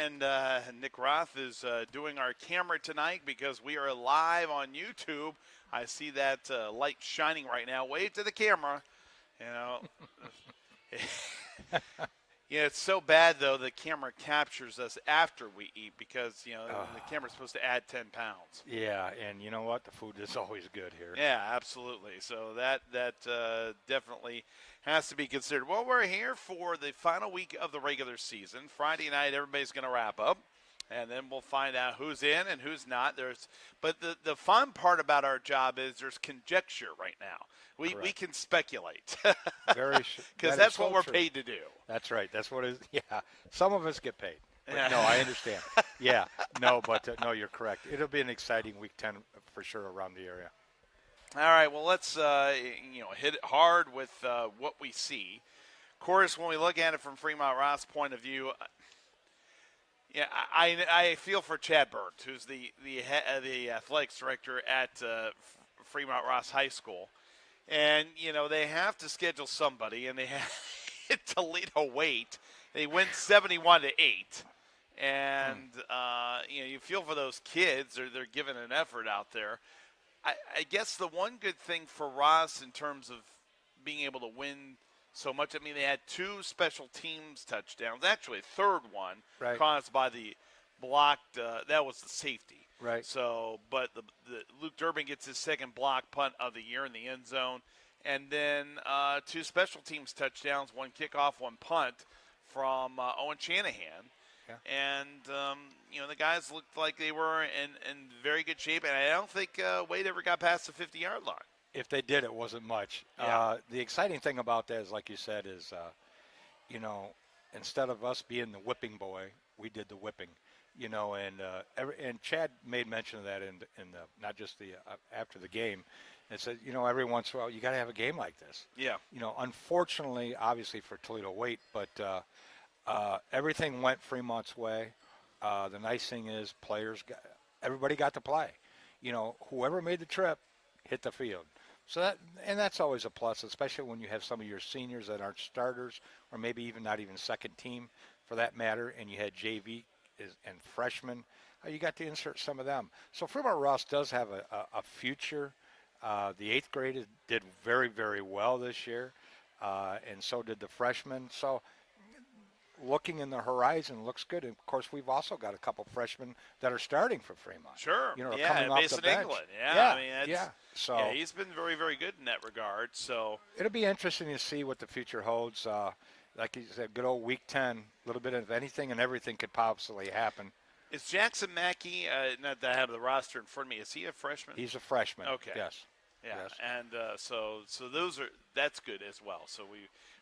and Nick Roth is doing our camera tonight because we are live on YouTube. I see that light shining right now. Wave to the camera. You know, yeah, it's so bad though. The camera captures us after we eat because the camera's supposed to add 10 pounds. Yeah, and you know what? The food is always good here. Yeah, absolutely. So that definitely has to be considered. Well, we're here for the final week of the regular season. Friday night, everybody's going to wrap up, and then we'll find out who's in and who's not. But the fun part about our job is there's conjecture right now. We can speculate. Because that's what we're paid to do. That's right. That's what it is. Yeah, some of us get paid. But no, I understand. Yeah, no, but no, you're correct. It'll be an exciting week 10 for sure around the area. All right, well, let's hit it hard with what we see. Of course, when we look at it from Fremont Ross' point of view, I feel for Chad Burns, who's the athletics director at Fremont Ross High School, and they have to schedule somebody, and they have Toledo Waite. They win 71-8. And, you feel for those kids. They're giving an effort out there. I guess the one good thing for Ross in terms of being able to win so much, I mean, they had 2 special teams touchdowns. Actually, a third one caused by the blocked that was the safety. Right. So, but the Luke Durbin gets his second block punt of the year in the end zone. And then 2 special teams touchdowns, 1 kickoff, 1 punt from Owen Shanahan. Yeah. And, the guys looked like they were in very good shape. And I don't think Wade ever got past the 50-yard line. If they did, it wasn't much. Yeah. The exciting thing about that is, like you said, is, instead of us being the whipping boy, we did the whipping. And Chad made mention of that in the not just the after the game. And said, every once in a while, you got to have a game like this. Yeah. Unfortunately, obviously for Toledo Waite, but everything went Fremont's way. The nice thing is everybody got to play. Whoever made the trip hit the field. So that's always a plus, especially when you have some of your seniors that aren't starters or maybe even not even second team for that matter, and you had JV and freshmen. You got to insert some of them. So Fremont Ross does have a future. The 8th grade did very, very well this year, and so did the freshmen. So looking in the horizon looks good. And, of course, we've also got a couple freshmen that are starting for Fremont. Sure. Coming off Mason the bench. England. So he's been very, very good in that regard. So it'll be interesting to see what the future holds. Like you said, good old Week 10, a little bit of anything and everything could possibly happen. Is Jackson Mackey, not that I have the roster in front of me, is he a freshman? He's a freshman. Okay. Yes. Yeah, yes. And so that's good as well. So we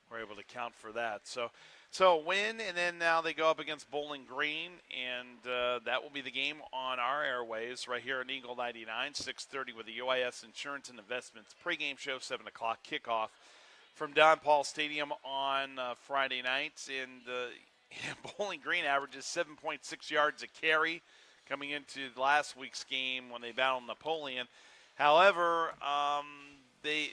were able to count for that. So win, and then now they go up against Bowling Green, and that will be the game on our airways right here on Eagle 99, 6:30 with the UIS Insurance and Investments pregame show, 7 o'clock kickoff from Don Paul Stadium on Friday nights. And Bowling Green averages 7.6 yards a carry coming into last week's game when they battled Napoleon. However, they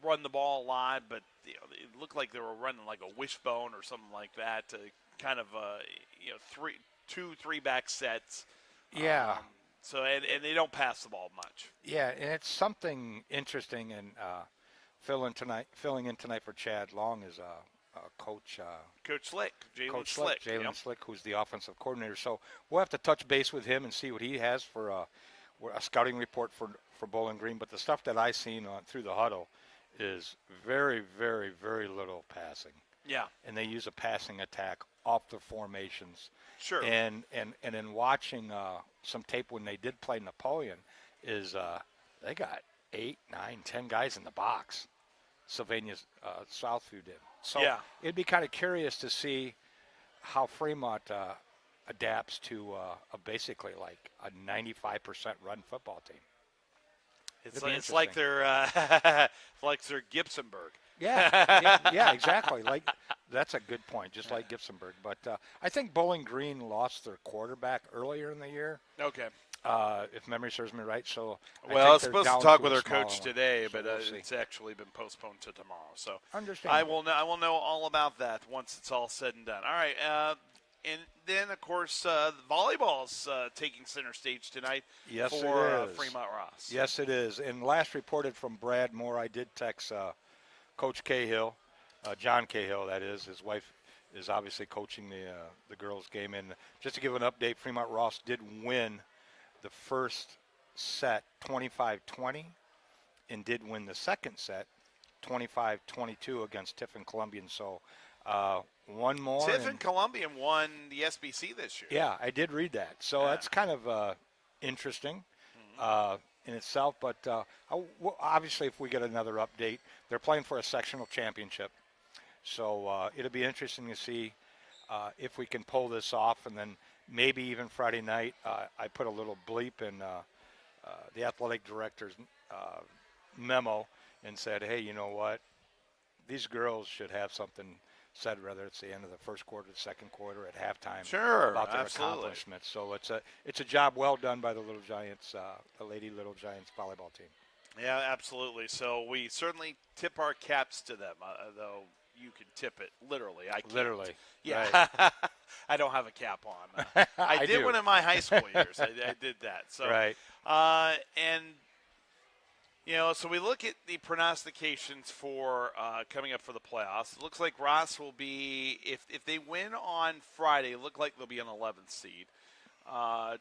run the ball a lot, but it looked like they were running like a wishbone or something like that to kind of 2-3 back sets. Yeah. And they don't pass the ball much. Yeah, and it's something interesting. And filling in tonight for Chad Long is Coach Slick, Jalen Slick, Slick, who's the offensive coordinator. So we'll have to touch base with him and see what he has for a scouting report for Bowling Green. But the stuff that I've seen through the huddle is very, very, very little passing. Yeah. And they use a passing attack off the formations. Sure. And in watching some tape when they did play Napoleon is they got 8, 9, 10 guys in the box. Sylvania's Southview did. So it'd be kind of curious to see how Fremont adapts to basically like a 95% run football team. It's like they're Gibsonburg. Yeah, exactly. Like that's a good point. Just like Gibsonburg, but I think Bowling Green lost their quarterback earlier in the year. Okay. If memory serves me right. So I was supposed to talk with our coach one. today, So but we'll it's actually been postponed to tomorrow. So understand. I will know all about that once it's all said and done. All right. And then, of course, volleyball's taking center stage tonight Yes, for it is. Fremont Ross. Yes, it is. And last reported from Brad Moore, I did text Coach Cahill, John Cahill, that is. His wife is obviously coaching the girls' game. And just to give an update, Fremont Ross did win the first set 25-20 and did win the second set 25-22 against Tiffin Columbian. So one more. Tiffin Columbian won the SBC this year. Yeah, I did read that. So that's kind of interesting in itself. But obviously, if we get another update, they're playing for a sectional championship. So it'll be interesting to see if we can pull this off. And then maybe even Friday night, I put a little bleep in the athletic director's memo and said, hey, you know what? These girls should have something said, whether it's the end of the first quarter, the second quarter, at halftime, Sure, about their absolutely. accomplishments. So it's a job well done by the Little Giants, the Lady Little Giants volleyball team. Yeah, absolutely. So we certainly tip our caps to them, though you can tip it literally. I can't. Literally. Yeah. Right. I don't have a cap on. I did do. one in my high school years. I did that. So, Right. And, you know, so we look at the prognostications for coming up for the playoffs. It looks like Ross will be, if they win on Friday, it look like they'll be an 11th seed.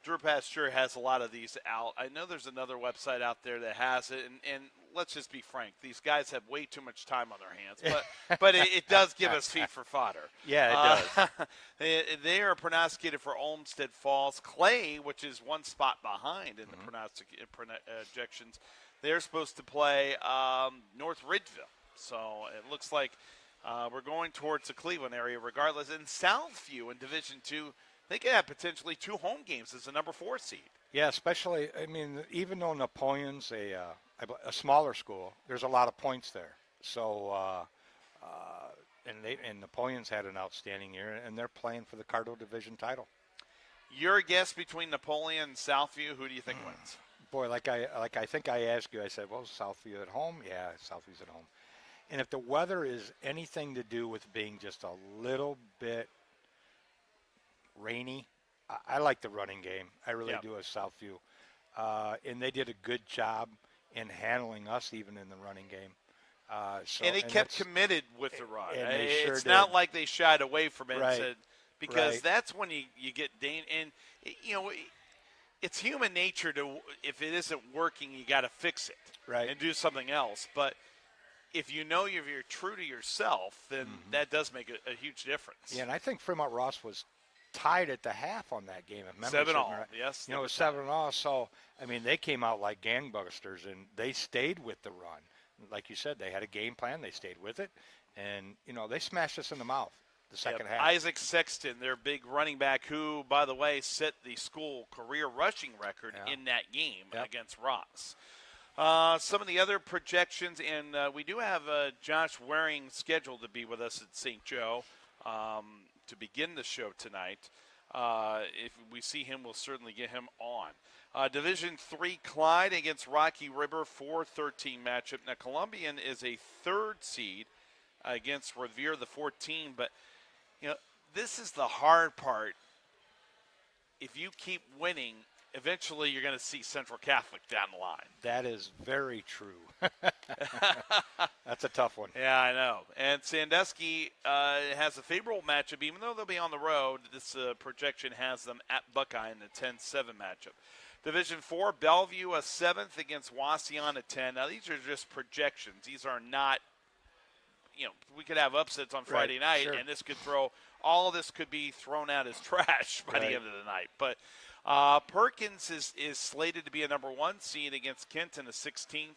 Drew Pasteur has a lot of these out. I know there's another website out there that has it, and let's just be frank, these guys have way too much time on their hands, but it does give us feed for fodder. Yeah, it does. They are prognosticated for Olmsted Falls. Clay, which is one spot behind in the projections, they're supposed to play North Ridgeville. So it looks like we're going towards the Cleveland area regardless. And Southview in Division II, they could have potentially 2 home games as a number 4 seed. Yeah, especially, I mean, even though Napoleon's a smaller school, there's a lot of points there. So, and Napoleon's had an outstanding year, and they're playing for the Cardinal Division title. Your guess between Napoleon and Southview, who do you think wins? Boy, like I think I asked you, I said, well, Southview at home? Yeah, Southview's at home. And if the weather is anything to do with being just a little bit rainy, I like the running game. I really do as Southview. And they did a good job in handling us even in the running game. And they kept committed with the run. And they sure it's did. not like they shied away from it Right. and said, because Right. that's when you get and you know, it's human nature to, if it isn't working, you got to fix it Right. and do something else. But if you know you're true to yourself, then that does make a huge difference. Yeah, and I think Fremont Ross was tied at the half on that game. If memory 7 serves me all. right. Yes. You know, it was 7-all. So, I mean, they came out like gangbusters, and they stayed with the run. Like you said, they had a game plan. They stayed with it. And, you know, they smashed us in the mouth the second half. Isaac Sexton, their big running back, who, by the way, set the school career rushing record in that game against Ross. Some of the other projections, and we do have Josh Waring scheduled to be with us at St. Joe to begin the show tonight. If we see him, we'll certainly get him on. Division III, Clyde against Rocky River, 4-13 matchup. Now, Columbian is a 3rd seed against Revere, the 14, but you know, this is the hard part. If you keep winning, eventually you're going to see Central Catholic down the line. That is very true. That's a tough one. Yeah, I know. And Sandusky has a favorable matchup, even though they'll be on the road. This projection has them at Buckeye in the 10-7 matchup. Division IV, Bellevue a 7th against Wauseon a 10. Now, these are just projections. These are not, you know, we could have upsets on Friday night, sure. and this could all of this could be thrown out as trash by the end of the night. But Perkins is slated to be a number 1 seed against Kenton, a 16th,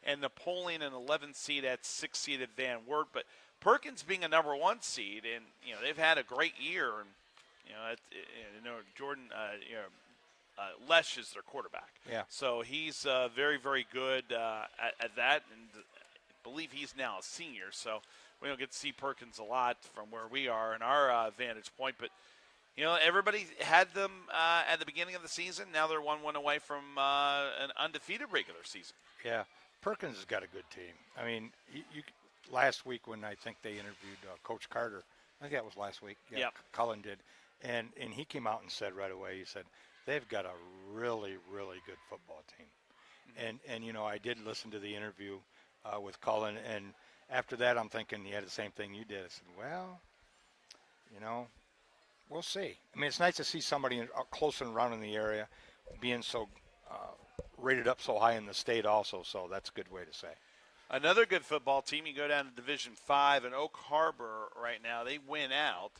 and Napoleon an 11th seed at 6-seeded Van Wert. But Perkins being a number 1 seed, and you know they've had a great year, and you know Jordan, Lesh is their quarterback. Yeah. So he's very, very good at that, and I believe he's now a senior. So we don't get to see Perkins a lot from where we are in our vantage point, but. You know, everybody had them at the beginning of the season. Now they're 1 away from an undefeated regular season. Yeah, Perkins has got a good team. I mean, you last week when I think they interviewed Coach Carter, I think that was last week. Yeah, Yep. Cullen did, And he came out and said right away, he said, they've got a really, really good football team. And you know, I did listen to the interview with Cullen, and after that, I'm thinking he had the same thing you did. I said, well, you know, we'll see. I mean, it's nice to see somebody close and around in the area being so rated up so high in the state also, so that's a good way to say. Another good football team, you go down to Division 5 in Oak Harbor right now. They win out,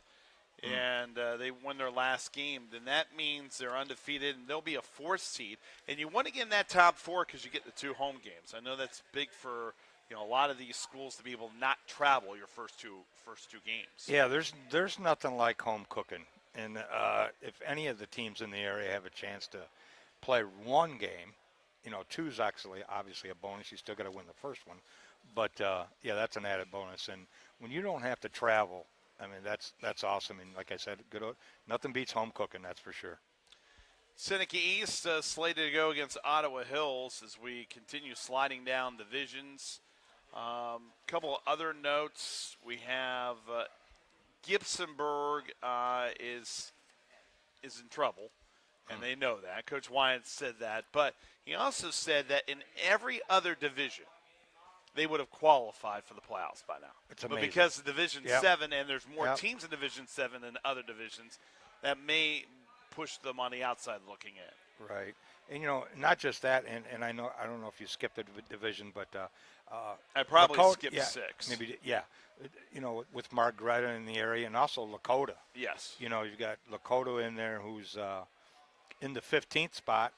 and they won their last game. Then that means they're undefeated, and they'll be a 4th seed. And you want to get in that top 4 because you get the 2 home games. I know that's big for a lot of these schools to be able to not travel your first two games. Yeah, there's nothing like home cooking. And if any of the teams in the area have a chance to play one game, you know, two's actually obviously a bonus. You still got to win the first one, but yeah, that's an added bonus. And when you don't have to travel, I mean, that's awesome. And like I said, nothing beats home cooking, that's for sure. Seneca East slated to go against Ottawa Hills as we continue sliding down divisions. Couple of other notes. We have Gibsonburg is in trouble, and they know that. Coach Wyatt said that, but he also said that in every other division, they would have qualified for the playoffs by now. It's amazing. But because of Division 7 and there's more Yep. teams in Division 7 than other divisions, that may push them on the outside looking in. Right. And, you know, not just that, and I don't know if you skipped the division, but I probably Lakota, skipped yeah, 6. Maybe, yeah. You know, with Margaretta in the area, and also Lakota. Yes. You know, you've got Lakota in there who's in the 15th spot,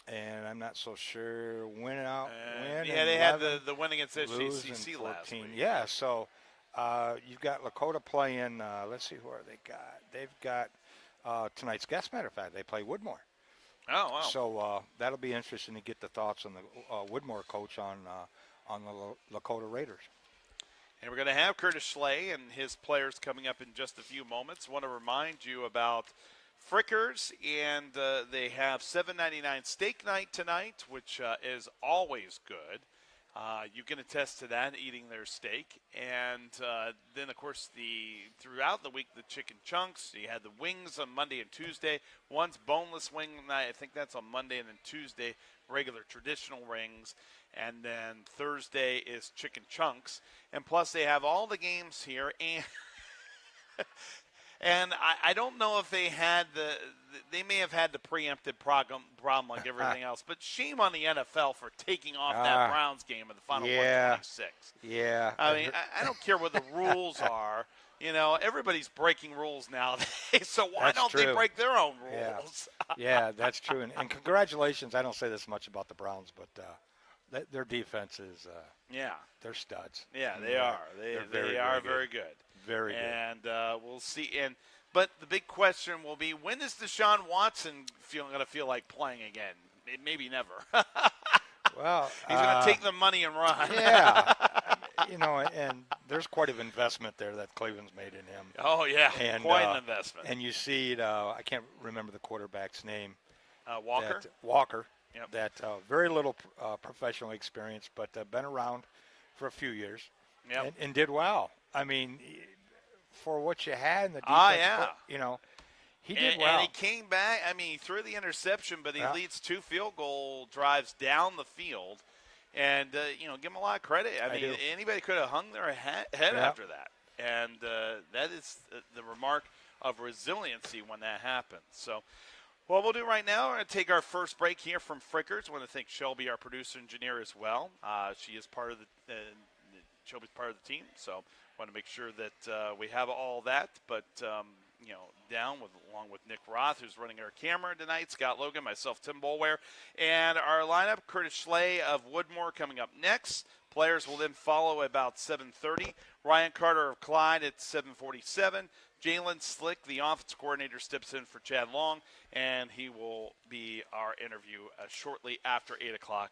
and I'm not so sure win. Yeah, they had the win against HCC last week. Yeah, so you've got Lakota playing. Let's see who are they got. They've got tonight's guest. Matter of fact, they play Woodmore. Oh, wow. So that'll be interesting to get the thoughts on the Woodmore coach on the Lakota Raiders. And we're going to have Curtis Schley and his players coming up in just a few moments. Want to remind you about Frickers, and they have $7.99 steak night tonight, which is always good. You can attest to that, eating their steak. And then, of course, throughout the week, the chicken chunks. You had the wings on Monday and Tuesday. One's boneless wing night. I think that's on Monday, and then Tuesday, regular traditional rings. And then Thursday is chicken chunks. And plus, they have all the games here. And I don't know if they had they may have had the preemptive problem like everything else, but shame on the NFL for taking off that Browns game in the final 126. Yeah. I mean, I don't care what the rules are. You know, everybody's breaking rules nowadays, so why That's don't they true. break their own rules? Yeah, that's true. And congratulations. I don't say this much about the Browns, but their defense is they're studs. Yeah, they are. They are very good. Very good. And we'll see. But the big question will be, when is Deshaun Watson going to feel like playing again? Maybe never. Well, he's going to take the money and run. Yeah. You know, and there's quite an investment there that Cleveland's made in him. Oh, yeah, and, quite an investment. And you see it, I can't remember the quarterback's name. Walker? Walker. Yep. That very little professional experience, but been around for a few years. Yep. And did well. I mean, for what you had in the defense, you know, he did well. And he came back. I mean, he threw the interception, but he leads 2 field goal drives down the field. And, you know, give him a lot of credit. I mean, anybody could have hung their head after that. And that is the remark of resiliency when that happens. So, what we'll do right now, we're going to take our first break here from Frickers. I want to thank Shelby, our producer engineer, as well. She is part of Shelby's part of the team, so want to make sure that we have all that. But you know, along with Nick Roth, who's running our camera tonight, Scott Logan, myself, Tim Bolware, and our lineup: Curtis Schley of Woodmore coming up next. Players will then follow about 7:30. Ryan Carter of Clyde at 7:47. Jalen Slick, the offense coordinator, steps in for Chad Long, and he will be our interview shortly after 8 o'clock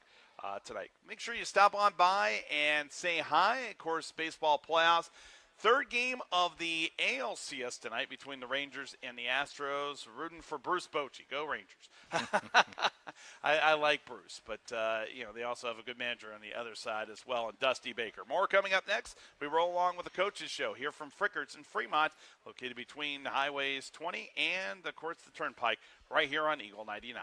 tonight. Make sure you stop on by and say hi. Of course, baseball playoffs. Third game of the ALCS tonight between the Rangers and the Astros. Rooting for Bruce Bochy. Go Rangers. I like Bruce, but they also have a good manager on the other side as well, and Dusty Baker. More coming up next. We roll along with the Coaches Show here from Frickert's in Fremont, located between Highways 20 and, of course, the Turnpike, right here on Eagle 99.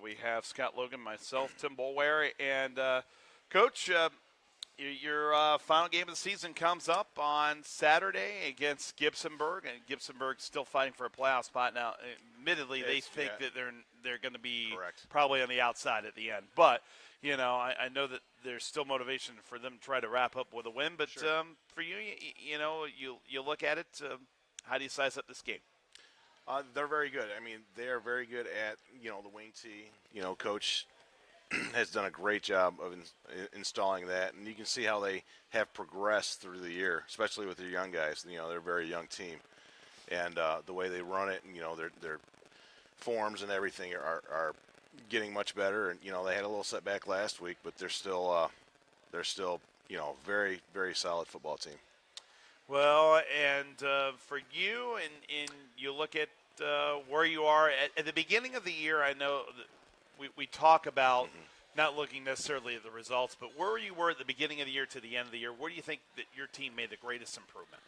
We have Scott Logan, myself, Tim Bolware, and Coach. Your final game of the season comes up on Saturday against Gibsonburg, and Gibsonburg's still fighting for a playoff spot now. Admittedly, they think that they're going to be probably on the outside at the end, but I know that there's still motivation for them to try to wrap up with a win. But for you, you look at it. How do you size up this game? They're very good. I mean, they are very good at, the wing tee. Coach has done a great job of installing that. And you can see how they have progressed through the year, especially with their young guys. They're a very young team. And the way they run it and, their forms and everything are getting much better. And, they had a little setback last week, but they're still very, very solid football team. Well, and for you, and you look at where you are at the beginning of the year, I know that we talk about not looking necessarily at the results, but where you were at the beginning of the year to the end of the year, where do you think that your team made the greatest improvement?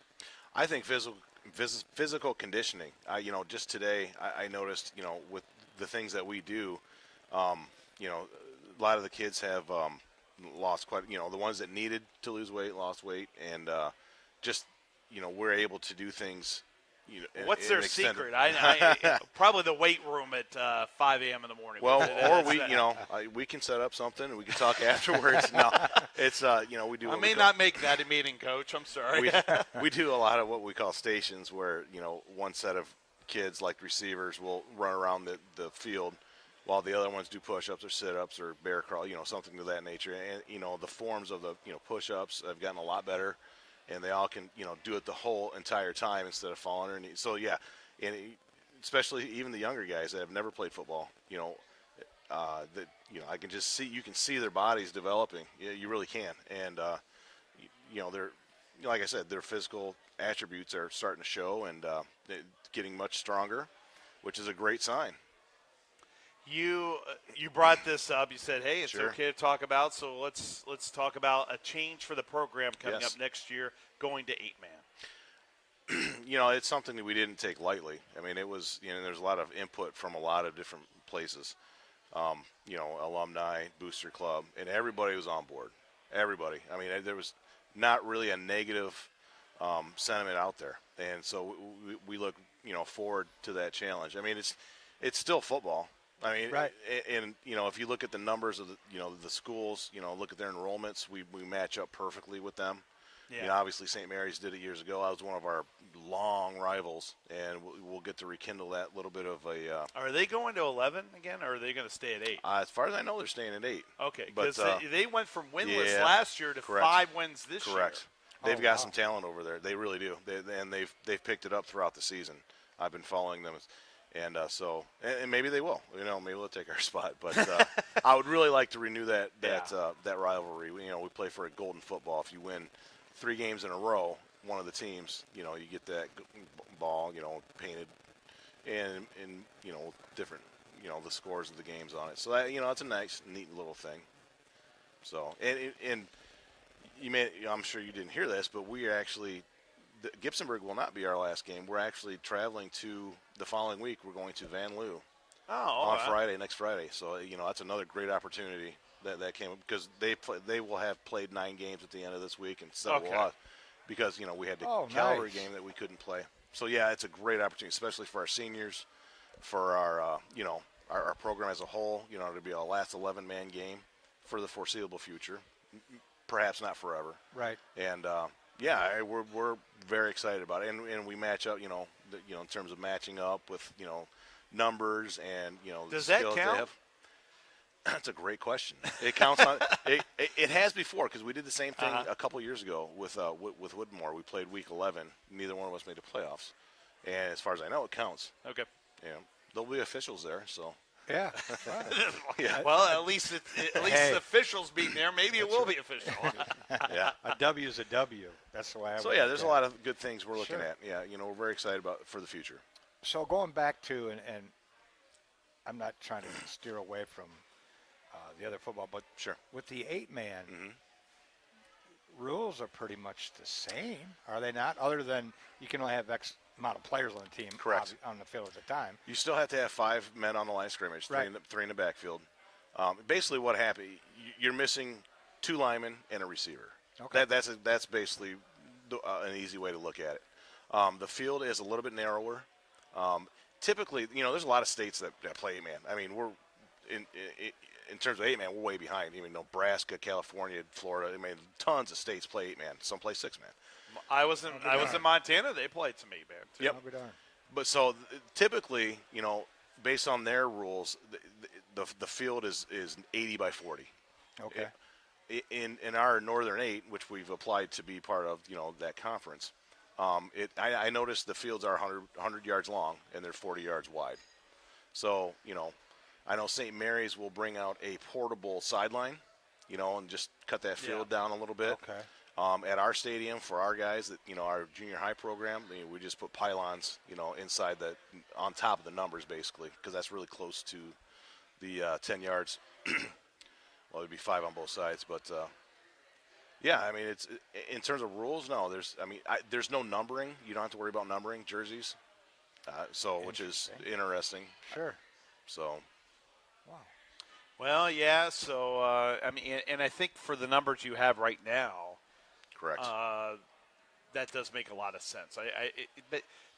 I think physical conditioning. Just today I noticed, with the things that we do, a lot of the kids have lost quite, the ones that needed to lose weight, lost weight, and we're able to do things. What's their secret? I probably the weight room at 5 a.m. in the morning. Well, or we can set up something and we can talk afterwards. No, it's we do. I may not make that a meeting, Coach. I'm sorry. We do a lot of what we call stations, where one set of kids, like receivers, will run around the field, while the other ones do push-ups or sit-ups or bear crawl, something of that nature. And the forms of the push-ups have gotten a lot better. And they all can, do it the whole entire time instead of falling underneath. So, yeah, and especially even the younger guys that have never played football, I can just see, you can see their bodies developing. Yeah, you really can. And, they're, like I said, their physical attributes are starting to show and getting much stronger, which is a great sign. You brought this up. You said, "Hey, it's Sure. okay to talk about." So let's talk about a change for the program coming Yes. up next year, going to 8-man. It's something that we didn't take lightly. I mean, it was, there's a lot of input from a lot of different places. alumni, booster club, and everybody was on board. Everybody. I mean, there was not really a negative sentiment out there, and so we look, forward to that challenge. I mean, it's still football. I mean, Right. and if you look at the numbers of the schools, look at their enrollments, we match up perfectly with them. Yeah. Obviously St. Mary's did it years ago. That was one of our long rivals, and we'll get to rekindle that little bit of a. Are they going to 11 again, or are they going to stay at 8? As far as I know, they're staying at 8. Okay, but, because they went from winless yeah, last year to correct. 5 wins this Correct. year. They've got some talent over there. They really do. They've picked it up throughout the season. I've been following them, and maybe they will. Maybe they'll take our spot. But I would really like to renew that rivalry. We play for a golden football. If you win 3 games in a row, one of the teams, you get that ball, painted, and different, the scores of the games on it. So that, it's a nice, neat little thing. So and I'm sure you didn't hear this, but we are actually, Gibsonburg will not be our last game. We're actually traveling to the following week. We're going to Van Loo on Friday, next Friday. So that's another great opportunity that came up, because they will have played 9 games at the end of this week, and so will us, because we had the Calvary nice. game that we couldn't play. So yeah, it's a great opportunity, especially for our seniors, for our our program as a whole. To be a last 11-man game for the foreseeable future. Perhaps not forever. Right. And we're very excited about it, and we match up, in terms of matching up with numbers and Does the that skills count? they have. That's a great question. It counts on it has before, because we did the same thing a couple years ago with Woodmore. We played week 11. Neither one of us made the playoffs, and as far as I know, it counts. Okay. There'll be officials there, so. Yeah. Yeah. Well, at least the officials being there. Maybe it will be official. Yeah. A W is a W. That's the way I would So look yeah, there's at a it. lot of good things we're looking Sure. at. Yeah, we're very excited about for the future. So going back to, and I'm not trying to steer away from the other football, but Sure. with the 8-man, Mhm. rules are pretty much the same, are they not? Other than you can only have X amount of players on the team Correct. on the field at the time. You still have to have 5 men on the line of scrimmage, Right. three in the backfield. Basically, what happened? You're missing 2 linemen and a receiver. Okay. That's basically an easy way to look at it. The field is a little bit narrower. Typically, there's a lot of states that play 8-man. I mean, we're in terms of 8-man, we're way behind. Even Nebraska, California, Florida. I mean, tons of states play 8-man. Some play 6-man. I was in Montana. They played some 8-man too. Yep. I'll be darned. But so typically, based on their rules, the field is 80 by 40. Okay. In our Northern 8, which we've applied to be part of, that conference, I noticed the fields are 100 yards long and they're 40 yards wide. So, I know St. Mary's will bring out a portable sideline, and just cut that field down a little bit. Okay. At our stadium, for our guys that our junior high program, we just put pylons, inside on top of the numbers, basically, because that's really close to the 10 yards. Well, it'd be 5 on both sides, but yeah, I mean, it's in terms of rules. No, there's no numbering. You don't have to worry about numbering jerseys, which is interesting. Sure. So. Wow. Well, yeah. So and I think for the numbers you have right now, Correct. that does make a lot of sense.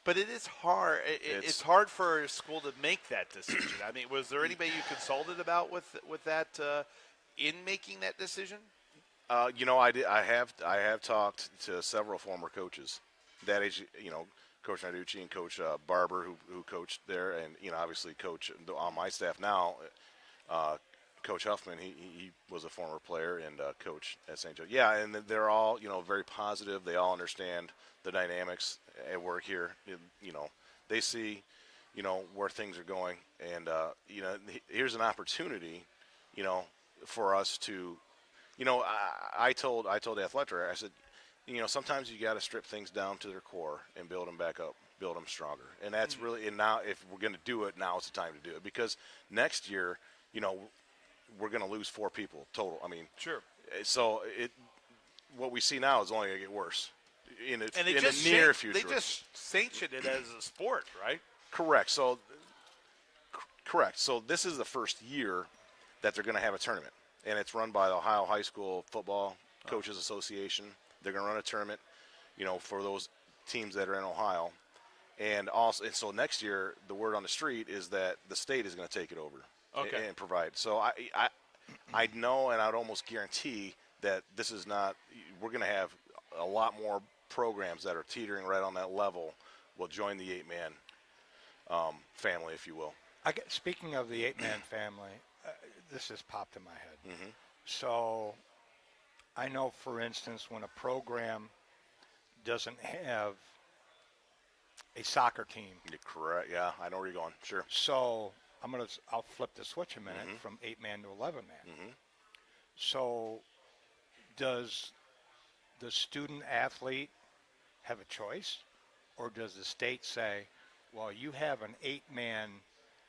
But it is hard. It's It's- hard for a school to make that decision. I mean, was there anybody you consulted about with that in making that decision? I have talked to several former coaches. That is, Coach Narducci and Coach Barber, who coached there, and obviously Coach on my staff now, Coach Huffman. He was a former player and coach at St. Joe. Yeah, and they're all very positive. They all understand the dynamics at work here. They see where things are going, and here's an opportunity, for us to. I told the athletic director, I said, sometimes you got to strip things down to their core and build them back up, build them stronger. And that's really, and now if we're going to do it, now is the time to do it, because next year, we're going to lose 4 people total. I mean, Sure. so what we see now is only going to get worse in the just near future. They just sanctioned it as a sport, right? Correct. So Correct. So this is the first year that they're going to have a tournament, and it's run by the Ohio High School Football Coaches Association. They're going to run a tournament, for those teams that are in Ohio, and so next year the word on the street is that the state is going to take it over Okay. and provide. So I know, and I'd almost guarantee that this is not. We're going to have a lot more programs that are teetering right on that level will join the 8-man family, if you will. Speaking of the 8-man family, this has popped in my head. Mm-hmm. So I know, for instance, when a program doesn't have a soccer team, You're correct. Yeah, I know where you're going. Sure. so I'll flip the switch a minute Mhm. from 8-man to 11-man. Mm-hmm. So does the student athlete have a choice, or does the state say, well, you have an 8-man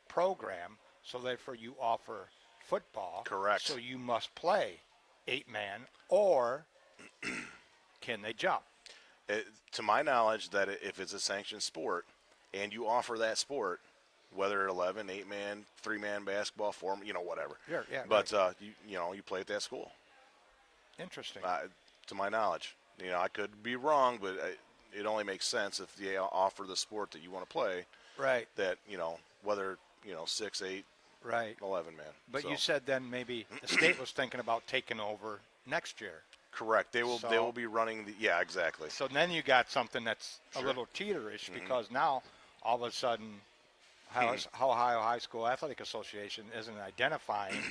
program, so therefore you offer football, Correct. so you must play 8-man, or can they jump? To my knowledge, that if it's a sanctioned sport and you offer that sport, whether 11, 8-man, 3-man basketball, 4, whatever. Sure, yeah, But you play at that school. Interesting. To my knowledge, I could be wrong, but it only makes sense if they offer the sport that you want to play. Right, That whether 6, 8, right. 11 man. But So, you said then maybe the state was thinking about taking over next year. correct. They will So- be running the exactly. So then you got something that's a Sure. little teeterish, Mhm. because now all of a sudden Ohio High School Athletic Association isn't identifying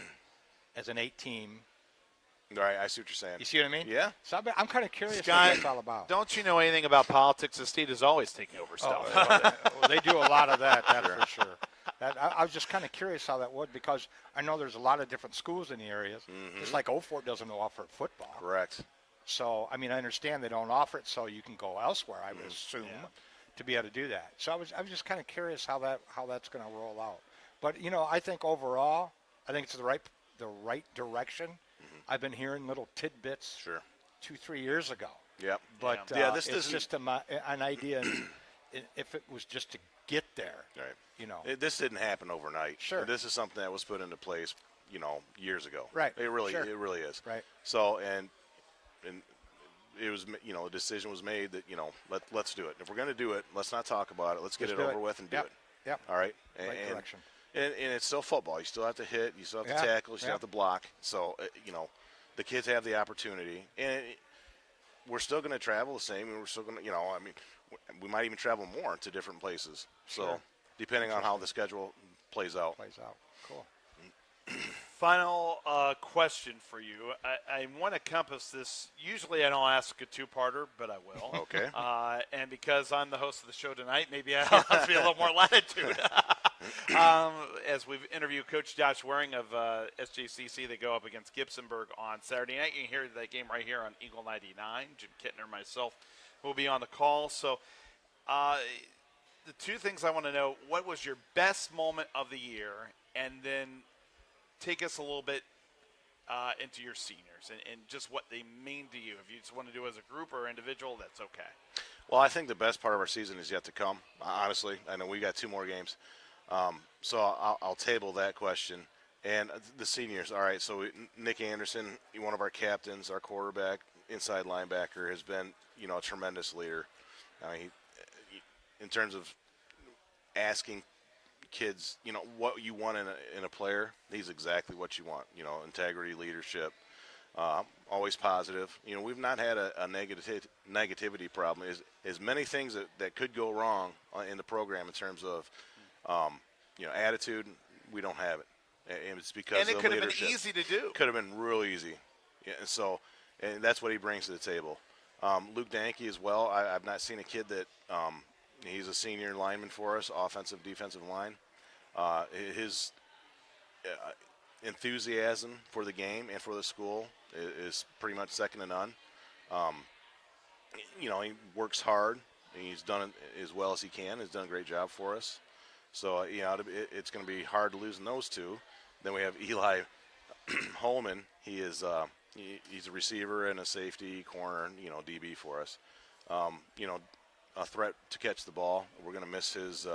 as an 8-team. All right, I see what you're saying. You see what I mean? Yeah. So I'm kind of curious Sky, what that's all about. Don't you know anything about politics? The state is always taking over stuff. Well, they do a lot of that, that's Sure. for sure. I was just kind of curious how that would, because I know there's a lot of different schools in the areas. Mhm. Just like Old Fort doesn't offer football. Correct. So, I mean, I understand they don't offer it, so you can go elsewhere, I would assume, Yeah. to be able to do that. So I was just kind of curious how that's going to roll out. But I think overall, I think it's the right direction. I've been hearing little tidbits Sure. 2-3 years ago, Yep. but Yeah, this it's doesn't- just an idea. If it was just to get there, Right. This didn't happen overnight. Sure. This is something that was put into place, years ago. Right. It really, Sure. it really is. right? So, and it was, a decision was made that, let's do it. If we're going to do it, let's not talk about it. Let's get Just it do over it. with and do Yep. it. Yep. All right. Right direction. And it's still football. You still have to hit. You still have to Yeah. tackle. You still Yeah. have to block. So, the kids have the opportunity, and we're still going to travel the same. And we're still going to, we might even travel more to different places. So, Sure. depending on how the schedule plays out. Plays out. Cool. Final question for you. I want to compass this. Usually I don't ask a two-parter, but I will. Okay. And because I'm the host of the show tonight, maybe I'll have to be a little more latitude. As we've interviewed Coach Josh Waring of SJCC, they go up against Gibsonburg on Saturday night. You can hear that game right here on Eagle 99. Jim Kittner and myself will be on the call. So the two things I want to know, what was your best moment of the year? And then take us a little bit into your seniors and just what they mean to you. If you just want to do it as a group or individual, that's okay. Well, I think the best part of our season is yet to come. Honestly, I know we got 2 more games, so I'll table that question. And the seniors, all right. So Nick Anderson, one of our captains, our quarterback, inside linebacker, has been a tremendous leader. In terms of asking kids, what you want in a player, he's exactly what you want. Integrity, leadership. Always positive. We've not had a negativity problem. As many things that could go wrong in the program in terms of, attitude, we don't have it. And it's because And it of could have been leadership. easy to do. Could have been real easy. Yeah, and that's what he brings to the table. Luke Danke as well. I've not seen a kid that he's a senior lineman for us, offensive, defensive line. His enthusiasm for the game and for the school is pretty much second to none. He works hard. He's done it as well as he can. He's done a great job for us. So, it's going to be hard to lose in those two. Then we have Eli Holman. He is he's a receiver and a safety corner, DB for us. A threat to catch the ball. We're going to miss his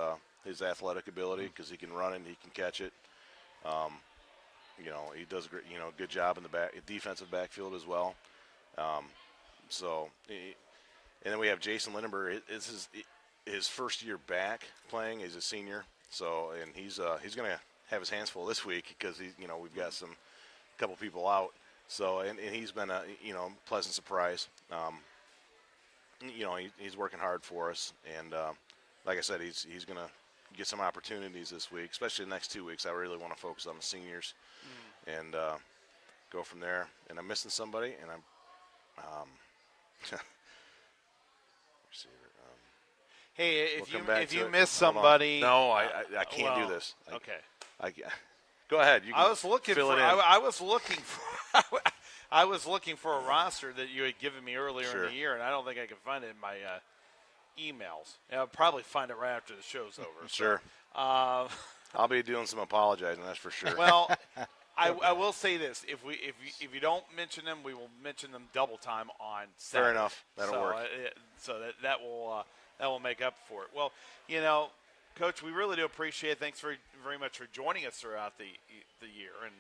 his athletic ability because he can run it and he can catch it. He does a great, good job in the defensive backfield as well. And then we have Jason Lindenberg. It's his first year back playing. He's a senior, and he's going to have his hands full this week because we've got a couple people out. So and he's been a pleasant surprise. He's working hard for us, and like I said, he's going to get some opportunities this week, especially the next 2 weeks. I really want to focus on the seniors and go from there. And I'm missing somebody, and I'm Hey, we'll if come back you to it. miss Hold on. somebody, no, I can't well, do this. okay. Go ahead. You can I was looking fill for. it in. I was looking for. I was looking for a roster that you had given me earlier Sure. in the year, and I don't think I can find it in my emails. And I'll probably find it right after the show's over. Sure. So, I'll be doing some apologizing. That's for sure. well, I will say this: if you don't mention them, we will mention them double time on Saturday. Fair enough. That'll work. So that will make up for it. Well, Coach, we really do appreciate it. Thanks very much for joining us throughout the year, and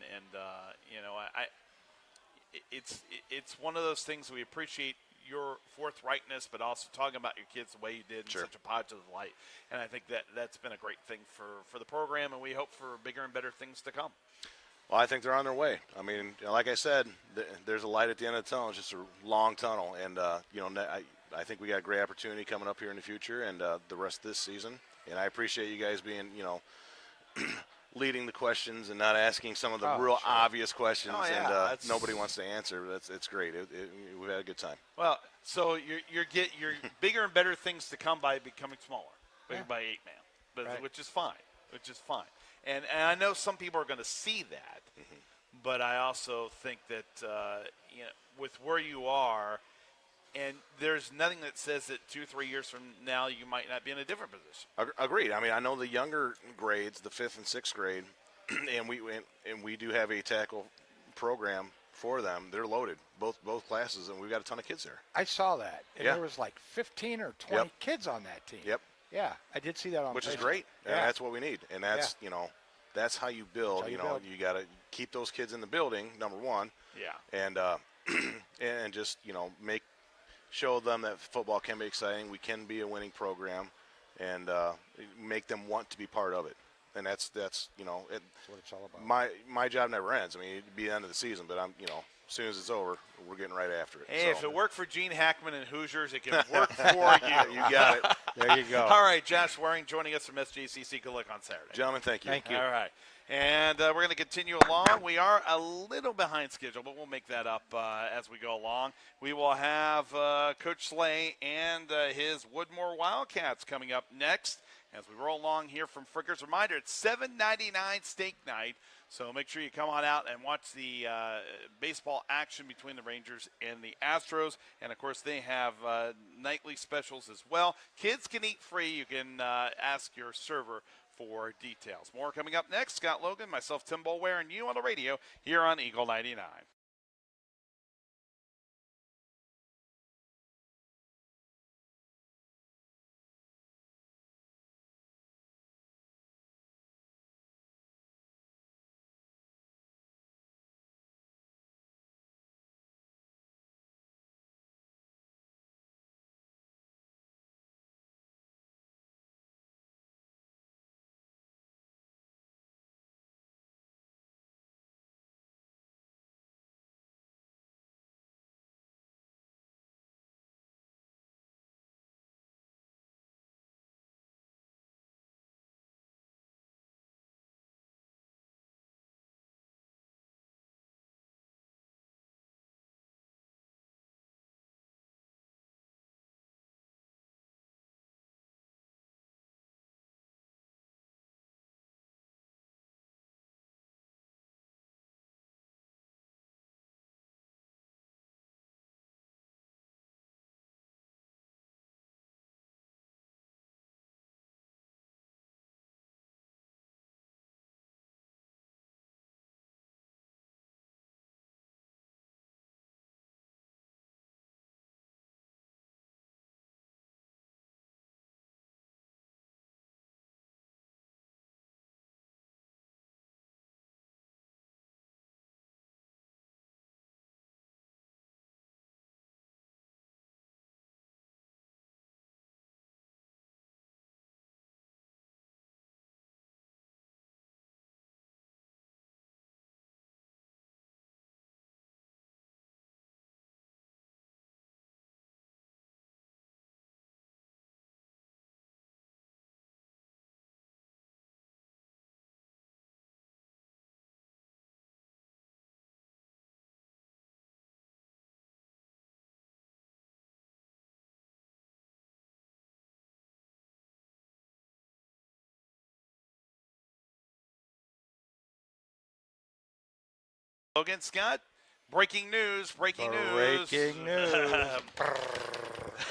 it's one of those things we appreciate your forthrightness, but also talking about your kids the way you did in Sure. such a positive light. And I think that's been a great thing for the program, and we hope for bigger and better things to come. Well, I think they're on their way. I mean, like I said, there's a light at the end of the tunnel. It's just a long tunnel, and I think we got a great opportunity coming up here in the future and the rest of this season. And I appreciate you guys being, leading the questions and not asking some of the real sure. obvious questions yeah, and nobody wants to answer. It's great. We've had a good time. Well, so you're bigger and better things to come by becoming smaller, by 8-man, but Right. which is fine. And I know some people are going to see that, but I also think that with where you are, and there's nothing that says that 2-3 years from now you might not be in a different position. Agreed. I mean, I know the younger grades, the 5th and 6th grade, and we do have a tackle program for them. They're loaded, both classes, and we've got a ton of kids there. I saw that, and Yeah. there was like 15 or 20 Yep. kids on that team. Yep. Yeah, I did see that on Which is Facebook. great, and Yeah. that's what we need. And that's that's how you build. That's how you build. You got to keep those kids in the building. Number one, Yeah. and and just show them that football can be exciting. We can be a winning program, and make them want to be part of it. And that's That's what it's all about. my job never ends. I mean, it'd be the end of the season, but I'm as soon as it's over, we're getting right after it. Hey, So. if it worked for Gene Hackman and Hoosiers, it can work for you. You got it, There you go. All right, Josh Waring joining us from SJCC. Good luck on Saturday. gentlemen. Thank you. Thank you. All right. And we're going to continue along. We are a little behind schedule, but we'll make that up as we go along. We will have Coach Slay and his Woodmore Wildcats coming up next as we roll along here from Frickers. Reminder, it's $7.99 steak night, so make sure you come on out and watch the baseball action between the Rangers and the Astros. And, of course, they have nightly specials as well. Kids can eat free. You can ask your server for details. More coming up next. Scott Logan, myself, Tim Bolware, and you on the radio here on Eagle 99. Logan Scott, breaking news. Breaking news.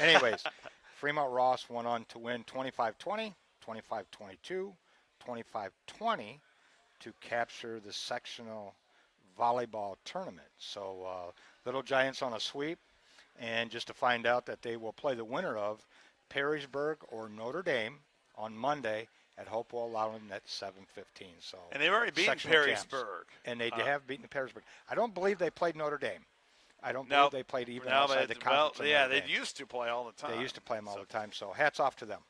Anyways, Fremont Ross went on to win 25-20, 25-22, 25-20 to capture the sectional volleyball tournament. So Little Giants on a sweep, and just to find out that they will play the winner of Perrysburg or Notre Dame on Monday at Hopewell Loudon at 7:15. So And they've already beaten sectional champs. Perrysburg. And they have beaten Perrysburg. I don't believe they played Notre Dame. I don't No. believe they played even No, outside but the well, conference. of yeah, Notre they Dame. used to play all the time. They used to play them all the time. So hats off to them.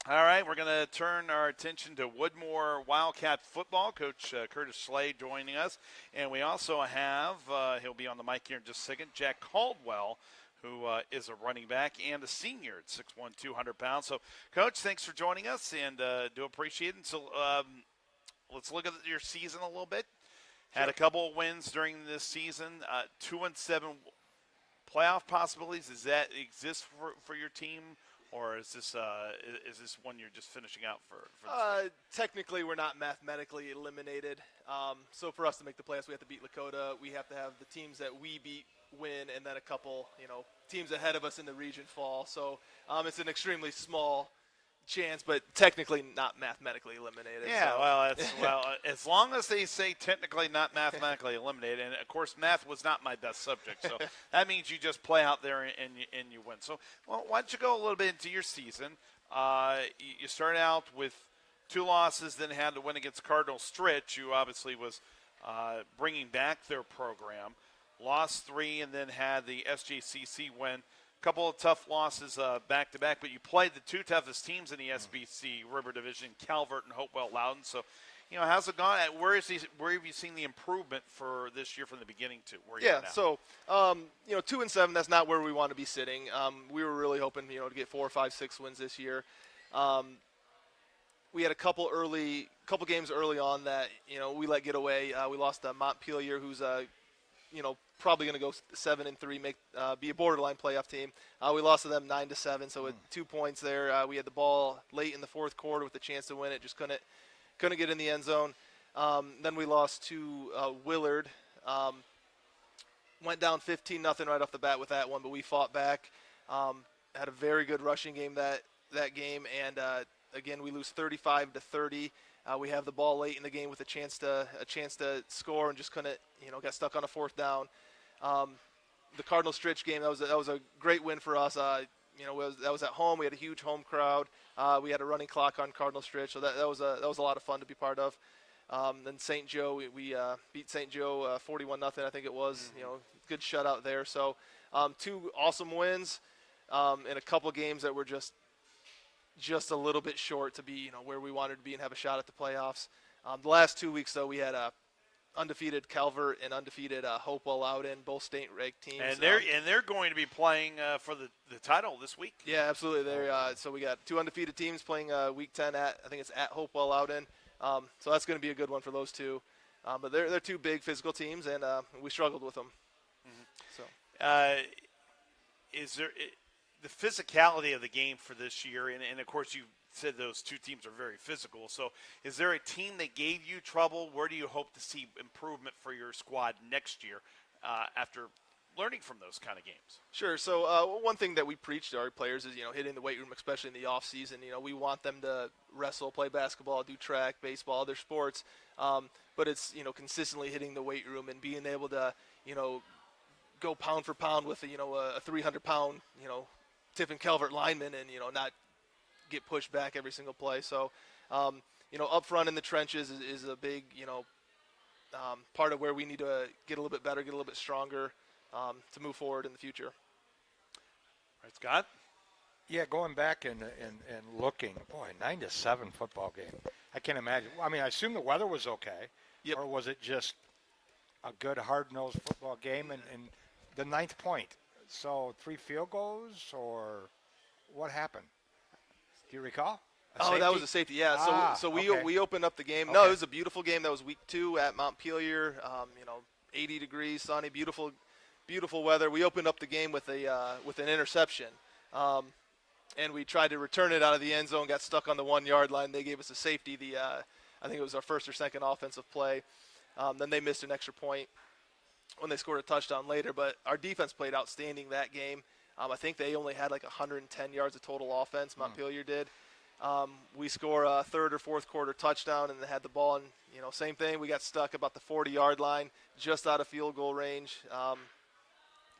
All right, we're going to turn our attention to Woodmore Wildcat football. Coach Curtis Slade joining us. And we also have, he'll be on the mic here in just a second, Jack Caldwell, who is a running back and a senior at 6'1", 200 pounds. So, Coach, thanks for joining us, and do appreciate it. And so let's look at your season a little bit. Had a couple of wins during this season, 2-7 playoff possibilities. Does that exist for your team? Or is this one you're just finishing out for this Technically, we're not mathematically eliminated. So for us to make the playoffs, we have to beat Lakota. We have to have the teams that we beat win, and then a couple, teams ahead of us in the region fall. So it's an extremely small chance, but technically not mathematically eliminated. Yeah, so. well, as long as they say technically not mathematically eliminated, and of course math was not my best subject, so that means you just play out there and you win. So, well, why don't you go a little bit into your season? You started out with 2 losses, then had to win against Cardinal Stritch, who obviously was bringing back their program. Lost 3, and then had the SJCC win. Couple of tough losses back-to-back, but you played the 2 toughest teams in the SBC River Division, Calvert and Hopewell Loudon. So, how's it gone? Where have you seen the improvement for this year from the beginning to where you are now? So 2-7, that's not where we want to be sitting. We were really hoping, to get 4, 5, 6 wins this year. We had a couple games early on that we let get away. We lost to Montpelier, who's probably going to go 7-3, be a borderline playoff team. We lost to them 9-7, so with 2 points there, we had the ball late in the fourth quarter with a chance to win it, just couldn't get in the end zone. Then we lost to Willard. Went down 15-0 right off the bat with that one, but we fought back. Had a very good rushing game that game, and again we lose 35-30. We have the ball late in the game with a chance to score and just couldn't, got stuck on a 4th down. The Cardinal Stritch game, that was a great win for us. That was at home. We had a huge home crowd. We had a running clock on Cardinal Stritch, so that was a lot of fun to be part of. Then St. Joe, we beat St. Joe 41-0, I think it was. Good shutout there. So 2 awesome wins in a couple games that were just a little bit short to be where we wanted to be and have a shot at the playoffs. The last 2 weeks, though, we had undefeated Calvert and undefeated Hopewell Loudon, both state-ranked teams. And they're going to be playing for the title this week. Yeah, absolutely. So we got 2 undefeated teams playing week 10 at Hopewell Loudon. So that's going to be a good one for those 2. But they're 2 big physical teams, and we struggled with them. So Is there the physicality of the game for this year, and of course you said those 2 teams are very physical. So is there a team that gave you trouble? Where do you hope to see improvement for your squad next year after learning from those kind of games? Sure. So one thing that we preach to our players is, hitting the weight room, especially in the off season. We want them to wrestle, play basketball, do track, baseball, other sports. But it's, consistently hitting the weight room and being able to, go pound for pound with, a 300-pound, Tiffin Calvert lineman and, not get pushed back every single play. So, up front in the trenches is a big, part of where we need to get a little bit better, get a little bit stronger to move forward in the future. All right, Scott? Yeah, going back and looking, boy, 9-7 football game. I can't imagine. I mean, I assume the weather was okay. Yep. Or was it just a good, hard-nosed football game and the 9th point? So 3 field goals, or what happened? Do you recall? That was a safety. Yeah. So we opened up the game. Okay. No, it was a beautiful game. That was week 2 at Montpelier. 80 degrees, sunny, beautiful weather. We opened up the game with an interception, and we tried to return it out of the end zone. Got stuck on the 1-yard line. They gave us a safety. I think it was our first or second offensive play. Then they missed an extra point when they scored a touchdown later. But our defense played outstanding that game. I think they only had like 110 yards of total offense. Montpelier did. We score a third or fourth quarter touchdown and they had the ball, and same thing. We got stuck about the 40-yard line, just out of field goal range,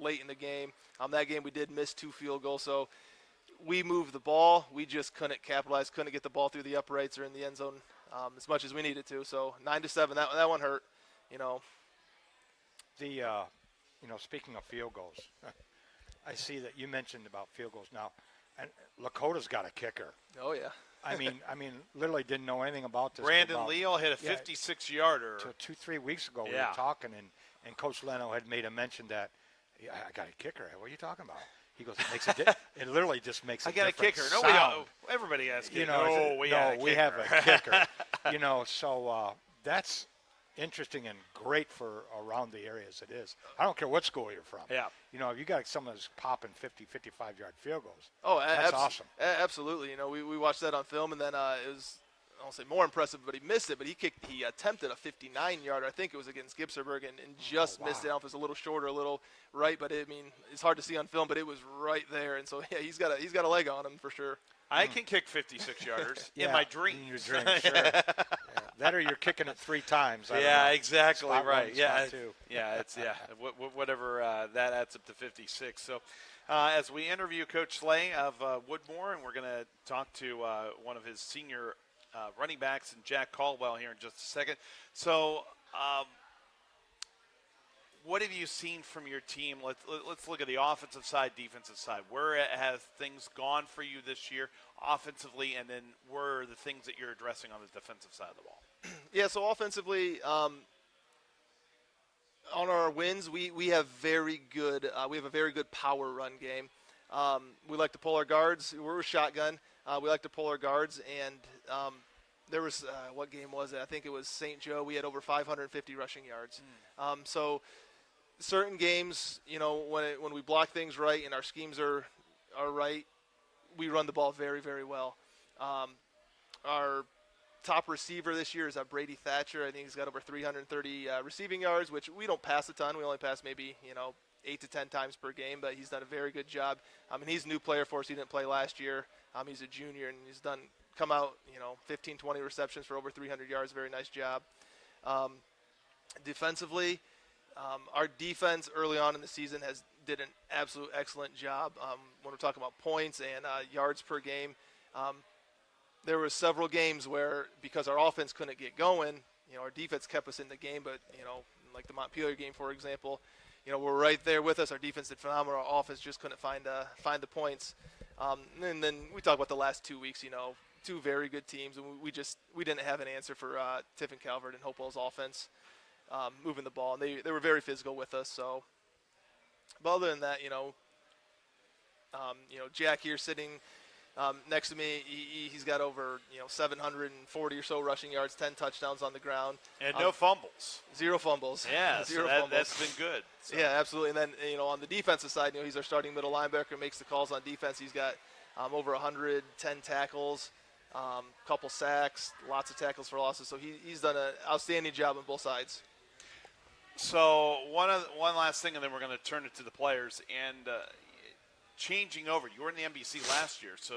late in the game. That game we did miss 2 field goals, so we moved the ball. We just couldn't capitalize, couldn't get the ball through the uprights or in the end zone as much as we needed to. So 9-7, that one hurt. Speaking of field goals, I see that you mentioned about field goals now, and Lakota's got a kicker. Oh yeah. I mean, literally didn't know anything about this. Brandon about, Leal hit a 56-yarder. 2-3 weeks ago, we Yeah. were talking, and Coach Leno had made a mention that I got a kicker. What are you talking about? He goes, it makes it literally just makes. I got a different kicker. Nobody, sound. everybody has kicker. We have a kicker. So that's interesting and great for around the area as it is. I don't care what school you're from. Yeah. If you got someone that's popping 50, 55-yard field goals. Oh, that's awesome. Absolutely. We watched that on film, and then it was, I won't say more impressive, but he missed it. But he attempted a 59-yarder. I think it was against Gipserberg, and just missed it. I don't know if it was a little short or a little right, but it's hard to see on film, but it was right there. And so he's got a leg on him for sure. I can kick 56-yarders in my dreams. In your dreams, sure. Yeah. That or you're kicking it 3 times. I don't know. Exactly Spot right. one, Yeah, spot two. it's whatever that adds up to 56. So, as we interview Coach Slay of Woodmore, and we're going to talk to one of his senior running backs, and Jack Caldwell here in just a second. So, what have you seen from your team? Let's look at the offensive side, defensive side. Where have things gone for you this year offensively, and then where are the things that you're addressing on the defensive side of the ball? Yeah, so offensively, on our wins, we have very good. We have a very good power run game. We like to pull our guards. We're a shotgun. We like to pull our guards, and there was what game was it? I think it was St. Joe. We had over 550 rushing yards. So certain games, when we block things right and our schemes are right, we run the ball very, very well. Our top receiver this year is Brady Thatcher. I think he's got over 330 receiving yards, which we don't pass a ton. We only pass maybe 8 to 10 times per game, but he's done a very good job. He's a new player for us. He didn't play last year. He's a junior, and he's come out 15, 20 receptions for over 300 yards. Very nice job. Defensively, our defense early on in the season did an absolute excellent job. When we're talking about points and yards per game, there were several games where, because our offense couldn't get going, our defense kept us in the game. But like the Montpelier game, for example, we're right there with us. Our defense did phenomenal. Our offense just couldn't find the points. And then we talk about the last 2 weeks. 2 very good teams, and we didn't have an answer for Tiffin Calvert and Hopewell's offense. Moving the ball, and they were very physical with us. So, but other than that, Jack here sitting next to me, he's got over 740 or so rushing yards, 10 touchdowns on the ground, and no fumbles. 0 fumbles. Yeah, zero so fumbles. that's been good. So. Yeah, absolutely. And then on the defensive side, he's our starting middle linebacker, makes the calls on defense. He's got over 110 tackles. Couple sacks, lots of tackles for losses. So he's done an outstanding job on both sides. So one last thing, and then we're going to turn it to the players. And changing over, you were in the NBC last year, so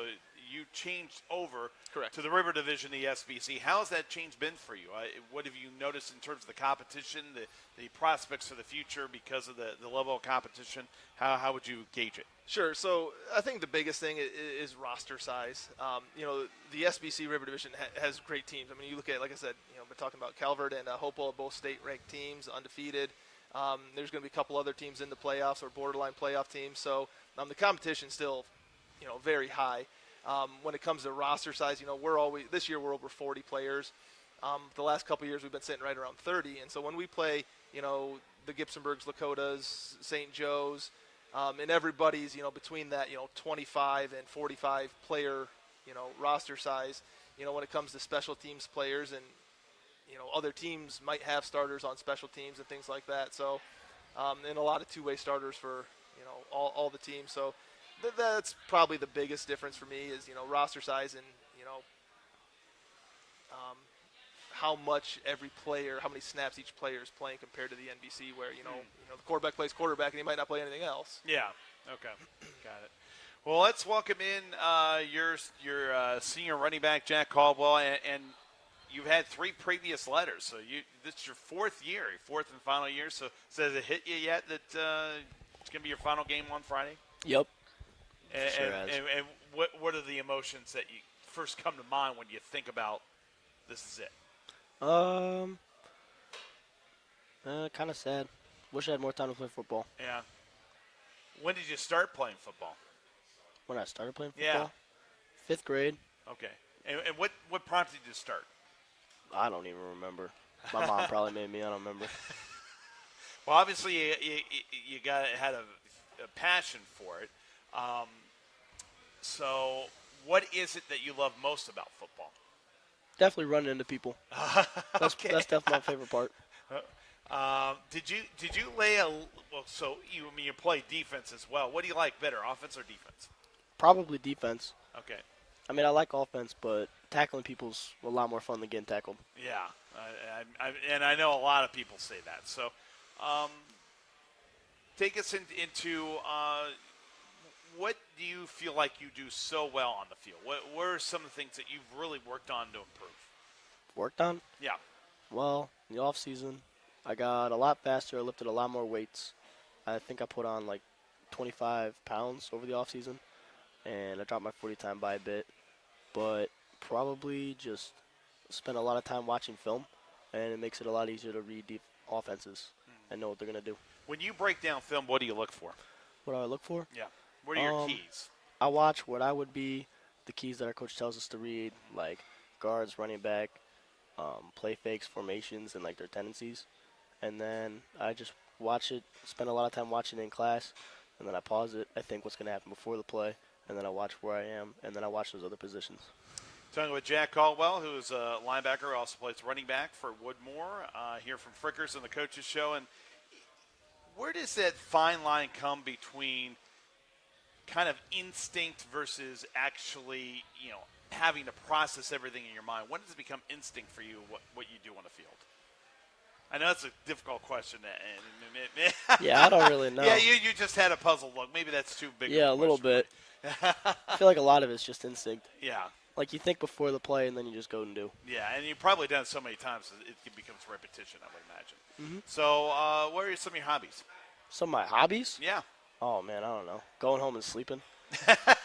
you changed over Correct. to the River Division, the SBC. How has that change been for you? What have you noticed in terms of the competition, the prospects for the future because of the level of competition? How would you gauge it? Sure. So I think the biggest thing is roster size. The SBC River Division has great teams. You look at, like I said, we're talking about Calvert and Hopewell, both state-ranked teams, undefeated. There's going to be a couple other teams in the playoffs or borderline playoff teams. So the competition's still, very high. When it comes to roster size, this year we're over 40 players. The last couple of years we've been sitting right around 30. And so when we play, the Gipsenbergs, Lakotas, St. Joe's, and everybody's, between that, 25 and 45 player, roster size, when it comes to special teams players, and, other teams might have starters on special teams and things like that. So, and a lot of two-way starters for, all the teams. So that's probably the biggest difference for me is, roster size and, how much every player, how many snaps each player is playing compared to the NBC, where the quarterback plays quarterback and he might not play anything else. Yeah. Okay. Got it. Well, let's welcome in your senior running back, Jack Caldwell, and you've had 3 previous letters. So this is your 4th year, your 4th and final year. So has it hit you yet that it's going to be your final game on Friday? Yep. And, Sure has. and what are the emotions that you first come to mind when you think about this is it? Kind of sad. Wish I had more time to play football. Yeah. When did you start playing football? When I started playing Yeah. football, 5th grade. Okay. And what prompted you to start? I don't even remember. My mom probably made me. I don't remember. Well, obviously you had a passion for it. So what is it that you love most about football? Definitely running into people. That's definitely my favorite part. Did you lay so you play defense as well. What do you like better, offense or defense? Probably defense. Okay. I mean, I like offense, but tackling people's a lot more fun than getting tackled. Yeah, and I know a lot of people say that. So, take us into what do you feel like you do so well on the field? What are some of the things that you've really worked on to improve? Worked on? Yeah. Well, in the off season, I got a lot faster. I lifted a lot more weights. I think I put on like 25 pounds over the off season, and I dropped my 40 time by a bit. But probably just spend a lot of time watching film, and it makes it a lot easier to read deep offenses and know what they're going to do. When you break down film, what do you look for? What do I look for? Yeah. What are your keys? I watch what I would be the keys that our coach tells us to read, like guards, running back, play fakes, formations, and like their tendencies. And then I just watch it, spend a lot of time watching it in class, and then I pause it. I think what's going to happen before the play, and then I watch where I am, and then I watch those other positions. Talking with Jack Caldwell, who is a linebacker, also plays running back for Woodmore, here from Frickers on the Coaches Show. And where does that fine line come between kind of instinct versus actually, having to process everything in your mind? When does it become instinct for you, what you do on the field? I know that's a difficult question. Yeah, I don't really know. Yeah, you just had a puzzled look. Maybe that's too big. Yeah, of a little question. bit. I feel like a lot of it's just instinct. Yeah. Like you think before the play, and then you just go and do. Yeah, and you've probably done it so many times that it becomes repetition, I would imagine. Mm-hmm. So, what are some of your hobbies? Some of my hobbies? Yeah. Oh, man, I don't know. Going home and sleeping.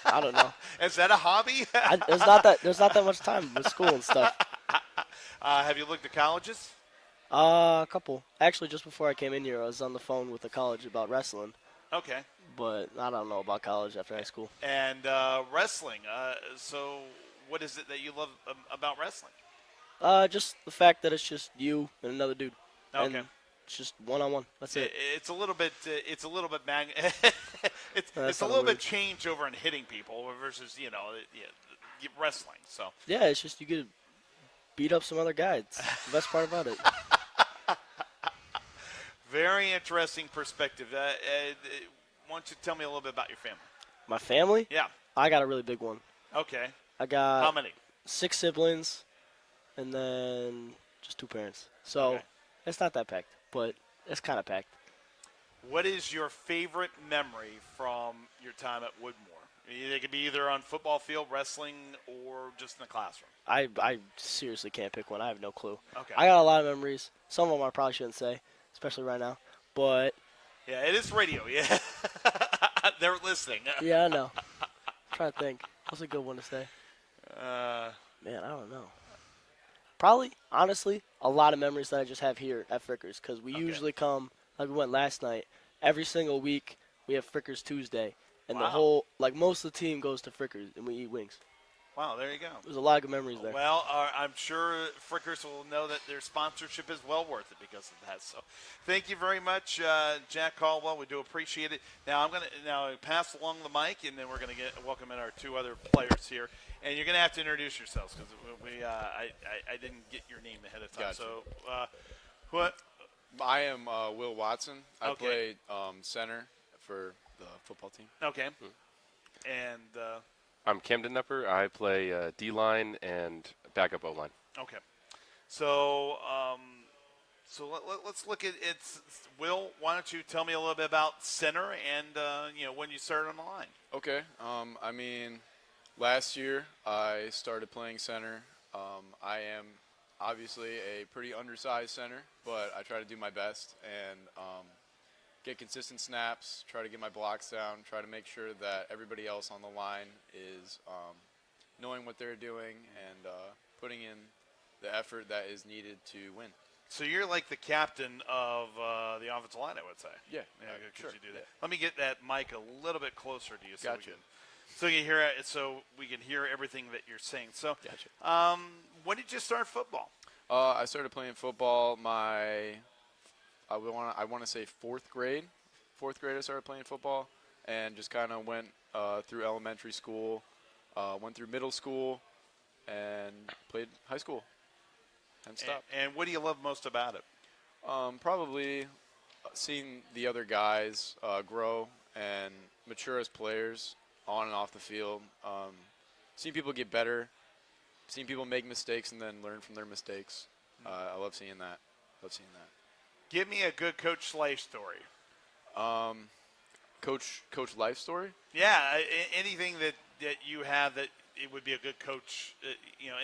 I don't know. Is that a hobby? There's not that much time with school and stuff. Have you looked at colleges? A couple. Actually, just before I came in here, I was on the phone with the college about wrestling, Okay. but I don't know about college after high school. And wrestling. So, what is it that you love about wrestling? Just the fact that it's just you and another dude. Okay. And it's just one-on-one. That's it. It's a little bit. It's a little bit. It's a kinda little bit weird. change over in hitting people versus wrestling. So. Yeah, it's just you get to beat up some other guy. It's the best part about it. Very interesting perspective. Why don't you tell me a little bit about your family? My family? Yeah. I got a really big one. Okay. I got How many? 6 siblings, and then just 2 parents. So Okay. it's not that packed, but it's kind of packed. What is your favorite memory from your time at Woodmore? It could be either on football field, wrestling, or just in the classroom. I seriously can't pick one. I have no clue. Okay. I got a lot of memories. Some of them I probably shouldn't say, especially right now. But Yeah, it is radio. Yeah, they're listening. yeah, I know. I'm trying to think. What's a good one to say? Uh, Man, I don't know. Probably, honestly, a lot of memories that I just have here at Frickers because we Okay. usually come, like we went last night, every single week we have Frickers Tuesday. And Wow. the whole, like most of the team goes to Frickers and we eat wings. wow, there you go. There's a lot of good memories there. Well, I'm sure Frickers will know that their sponsorship is well worth it because of that. So, thank you very much, Jack Caldwell. We do appreciate it. Now I'm going to pass along the mic, and then we're going to welcome in our 2 other players here. And you're going to have to introduce yourselves because I didn't get your name ahead of time. Gotcha. So, what? I am Will Watson. I Okay. play center for the football team. Okay. And I'm Camden Nepper. I play D-line and backup O-line. okay. So let's look at it. Will, why don't you tell me a little bit about center and when you started on the line? Okay. I mean, last year I started playing center. I am obviously a pretty undersized center, but I try to do my best and get consistent snaps, try to get my blocks down, try to make sure that everybody else on the line is knowing what they're doing and putting in the effort that is needed to win. So you're like the captain of the offensive line, I would say. Yeah, Could sure. you do that? Let me get that mic a little bit closer to you, so Gotcha. we can hear everything that you're saying. So, Gotcha. when did you start football? I started playing football I want to say fourth grade. Fourth grade I started playing football and just kind of went through elementary school, went through middle school, and played high school and stopped. And what do you love most about it? Probably seeing the other guys grow and mature as players on and off the field. Seeing people get better, seeing people make mistakes and then learn from their mistakes. I love seeing that. Give me a good Coach Slay story. Coach life story. Yeah, anything that you have that it would be a good coach.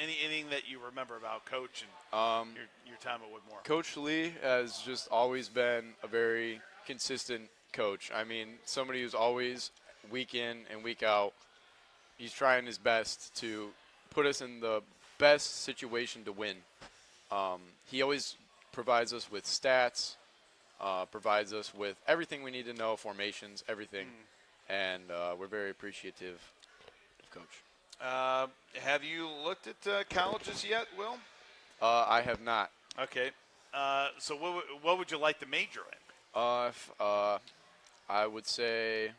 Anything that you remember about Coach and your time at Woodmore. Coach Lee has just always been a very consistent coach. I mean, somebody who's always week in and week out. He's trying his best to put us in the best situation to win. He always provides us with stats, provides us with everything we need to know, formations, everything. And we're very appreciative of Coach. Have you looked at colleges yet, Will? I have not. Okay. So what would you like to major in? I would say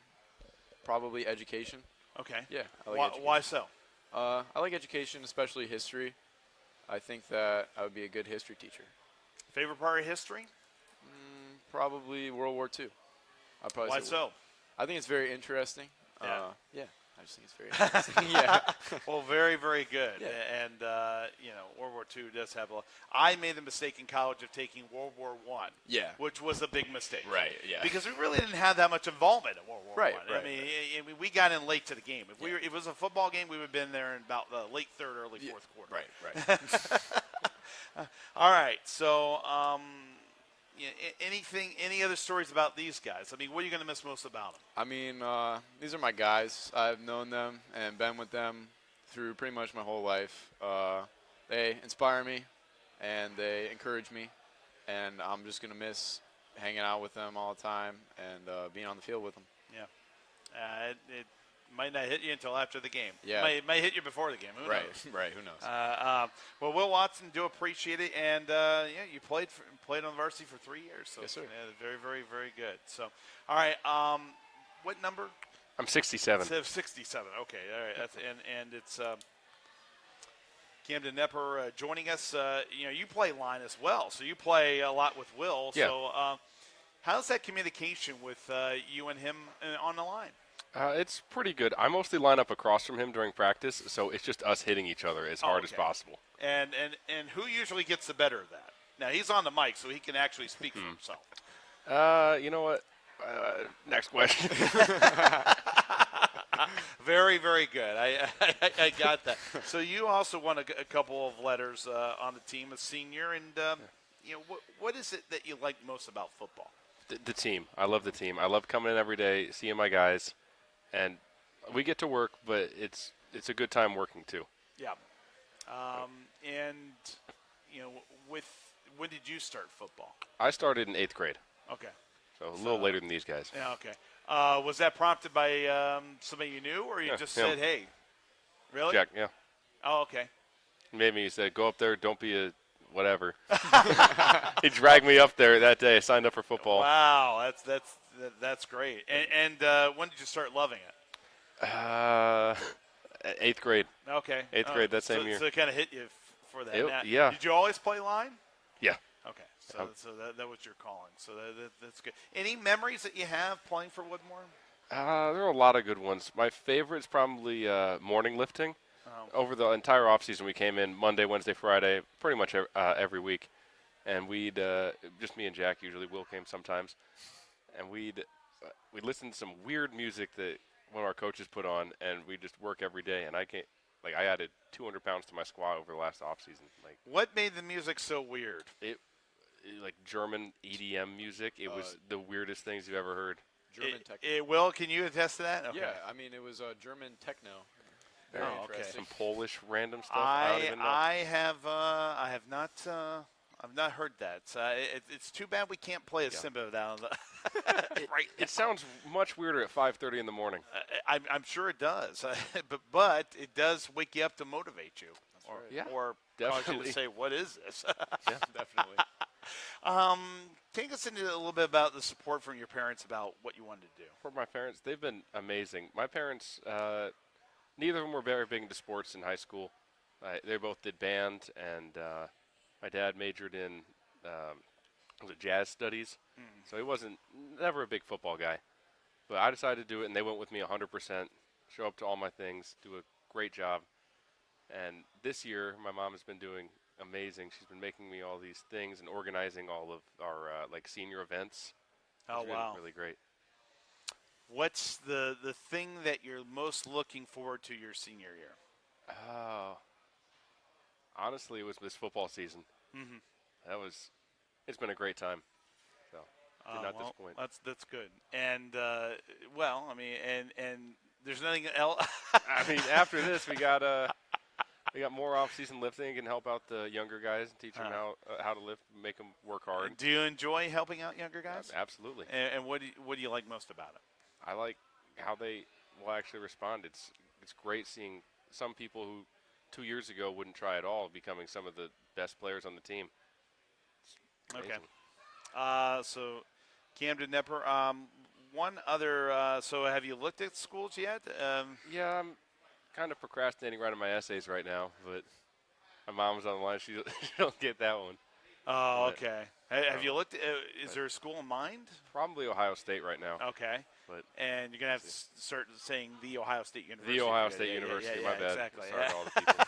probably education. Okay. Yeah, I like education. Why so? I like education, especially history. I think that I would be a good history teacher. Favorite part of history? Probably World War II. I'd probably Why say so? I think it's very interesting. Yeah. I just think it's very interesting. Yeah. Well, very, very good. Yeah. And, World War II does have a lot. I made the mistake in college of taking World War I. Yeah. Which was a big mistake. Right, yeah. Because we really didn't have that much involvement in World War Right, I. right, I mean, we got in late to the game. If it was a football game, we would have been there in about the late third, early fourth quarter. Right. All right. So, any other stories about these guys? I mean, what are you going to miss most about them? I mean, these are my guys. I've known them and been with them through pretty much my whole life. They inspire me, and they encourage me, and I'm just going to miss hanging out with them all the time and being on the field with them. Yeah. It might not hit you until after the game. Yeah. It might hit you before the game. Who knows? Right. Who knows? Well, Will Watson, do appreciate it, and you played on the varsity for 3 years. So Yes, sir. Very, very, very good. So, all right. What number? I'm 67. 67. Okay. All right. That's and it's Camden Nepper joining us. You play line as well, so you play a lot with Will. Yeah. So, how's that communication with you and him on the line? It's pretty good. I mostly line up across from him during practice, so it's just us hitting each other as hard as okay. possible. And who usually gets the better of that? Now, he's on the mic, so he can actually speak for himself. You know what? Next question. Very, very good. I got that. So you also won a couple of letters on the team as senior, and what is it that you like most about football? The team. I love the team. I love coming in every day, seeing my guys, and we get to work, but it's a good time working too. Yeah. When did you start football? I started in 8th grade, Okay. so a little later than these guys. Yeah. Okay. Was that prompted by somebody you knew, or you Yeah, just him. said, "Hey"? Really? Jack, yeah. Oh, okay. He made me say, go up there, don't be a whatever. He dragged me up there that day. I signed up for football. Wow, that's great. And when did you start loving it? 8th grade. Okay. 8th grade that same year. So it kind of hit you for that. Now, yeah. Did you always play line? Yeah. Okay. So that was your calling. So that's good. Any memories that you have playing for Woodmore? There are a lot of good ones. My favorite's probably morning lifting. over the entire offseason, we came in Monday, Wednesday, Friday, pretty much every week. And we'd, just me and Jack usually, Will came sometimes. And we'd listen to some weird music that one of our coaches put on, and we just work every day. And I added 200 pounds to my squat over the last offseason. Like, What made the music so weird? like German EDM music. It was the weirdest things you've ever heard. German techno. Will, can you attest to that? Okay. Yeah, I mean, it was German techno. Very Oh, okay. interesting. Some Polish random stuff. I don't even know. I have not. I've not heard that. It's too bad we can't play a Simba down. Right. It sounds much weirder at 5:30 in the morning. I'm sure it does, but it does wake you up to motivate you, or, Yeah, or cause you definitely. to say, "What is this?" Yeah, definitely. Take us into a little bit about the support from your parents about what you wanted to do. For my parents, they've been amazing. My parents, neither of them were very big into sports in high school. They both did band, and my dad majored in was it jazz studies, so he wasn't never a big football guy. But I decided to do it, and they went with me 100%. Show up to all my things, do a great job. And this year, my mom has been doing amazing. She's been making me all these things and organizing all of our like senior events. Oh, It's been wow. really great. What's the thing that you're most looking forward to your senior year? Oh, honestly, it was this football season. Mm-hmm. It's been a great time. So did not Well, disappoint. that's good. And I mean, and there's nothing else. I mean, after this, we got more off-season lifting and help out the younger guys and teach them how to lift, make them work hard. Do you enjoy helping out younger guys? Absolutely. And what do you like most about it? I like how they will actually respond. It's great seeing some people who 2 years ago wouldn't try at all becoming some of the best players on the team. It's amazing. Okay. So Camden Nepper. One other. So have you looked at schools yet? Yeah, I'm kind of procrastinating writing my essays right now, but my mom's on the line. She'll get that one. Oh, But- okay. Have you looked? Is there a school in mind? Probably Ohio State right now. Okay. But And you're gonna have to start saying the Ohio State University. the Ohio Yeah, State yeah, University, yeah, my bad. Exactly. Sorry yeah. to all the people.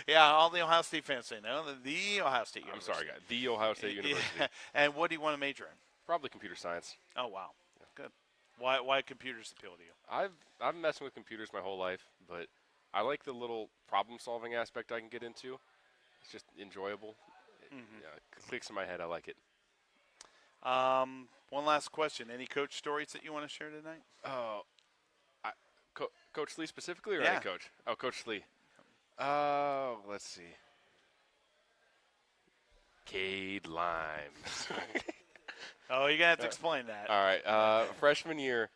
Yeah, all the Ohio State fans say no. The Ohio State I'm University. sorry, guys. The Ohio State University. Yeah. And what do you want to major in? Probably computer science. Oh, wow. Good. Why computers appeal to you? I've been messing with computers my whole life, but I like the little problem-solving aspect I can get into. It's just enjoyable. Yeah, it clicks in my head. I like it. One last question. Any coach stories that you want to share tonight? Oh, Coach Lee specifically, or Yeah. any coach? Oh, Coach Lee. Oh, let's see. Cade Limes. Oh, you're gonna have to explain that. All right. Freshman year,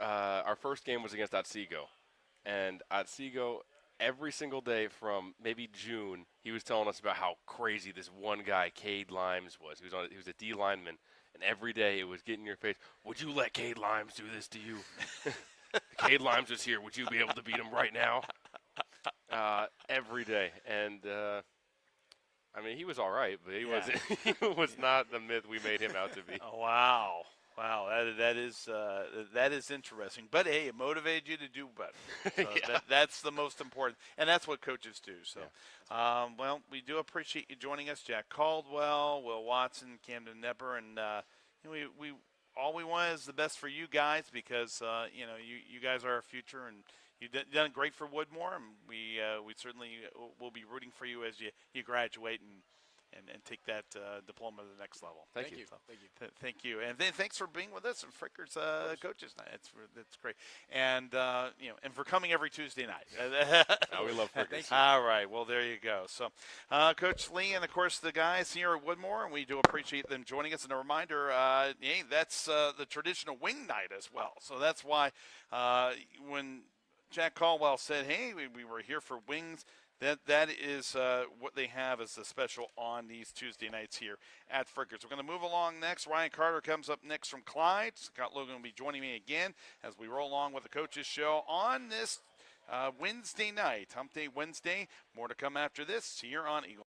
our first game was against Otsego, and Otsego, every single day from maybe June, he was telling us about how crazy this one guy, Cade Limes, was. He was a D lineman, and every day it was getting in your face. Would you let Cade Limes do this to you? Cade Limes is here. Would you be able to beat him right now? Every day, and I mean, he was all right, but he wasn't. He was not the myth we made him out to be. Oh, wow. That is interesting. But hey, it motivated you to do better. So that's the most important, and that's what coaches do. So, well, we do appreciate you joining us, Jack Caldwell, Will Watson, Camden Nepper, and we all we want is the best for you guys because you guys are our future, and you've done great for Woodmore, and we certainly will be rooting for you as you graduate and take that diploma to the next level. Thank you. So, thank you, and then thanks for being with us at Frickers Coaches Night. That's great, and and for coming every Tuesday night. Oh, we love Frickers. All right, well there you go. So, Coach Lee and of course the guys here at Woodmore, and we do appreciate them joining us. And a reminder, hey, that's the traditional wing night as well. So that's why when Jack Caldwell said, "Hey, we were here for wings." That is what they have as a special on these Tuesday nights here at Frickers. We're going to move along next. Ryan Carter comes up next from Clyde. Scott Logan will be joining me again as we roll along with the Coaches Show on this Wednesday night, Hump Day Wednesday. More to come after this here on Eagle.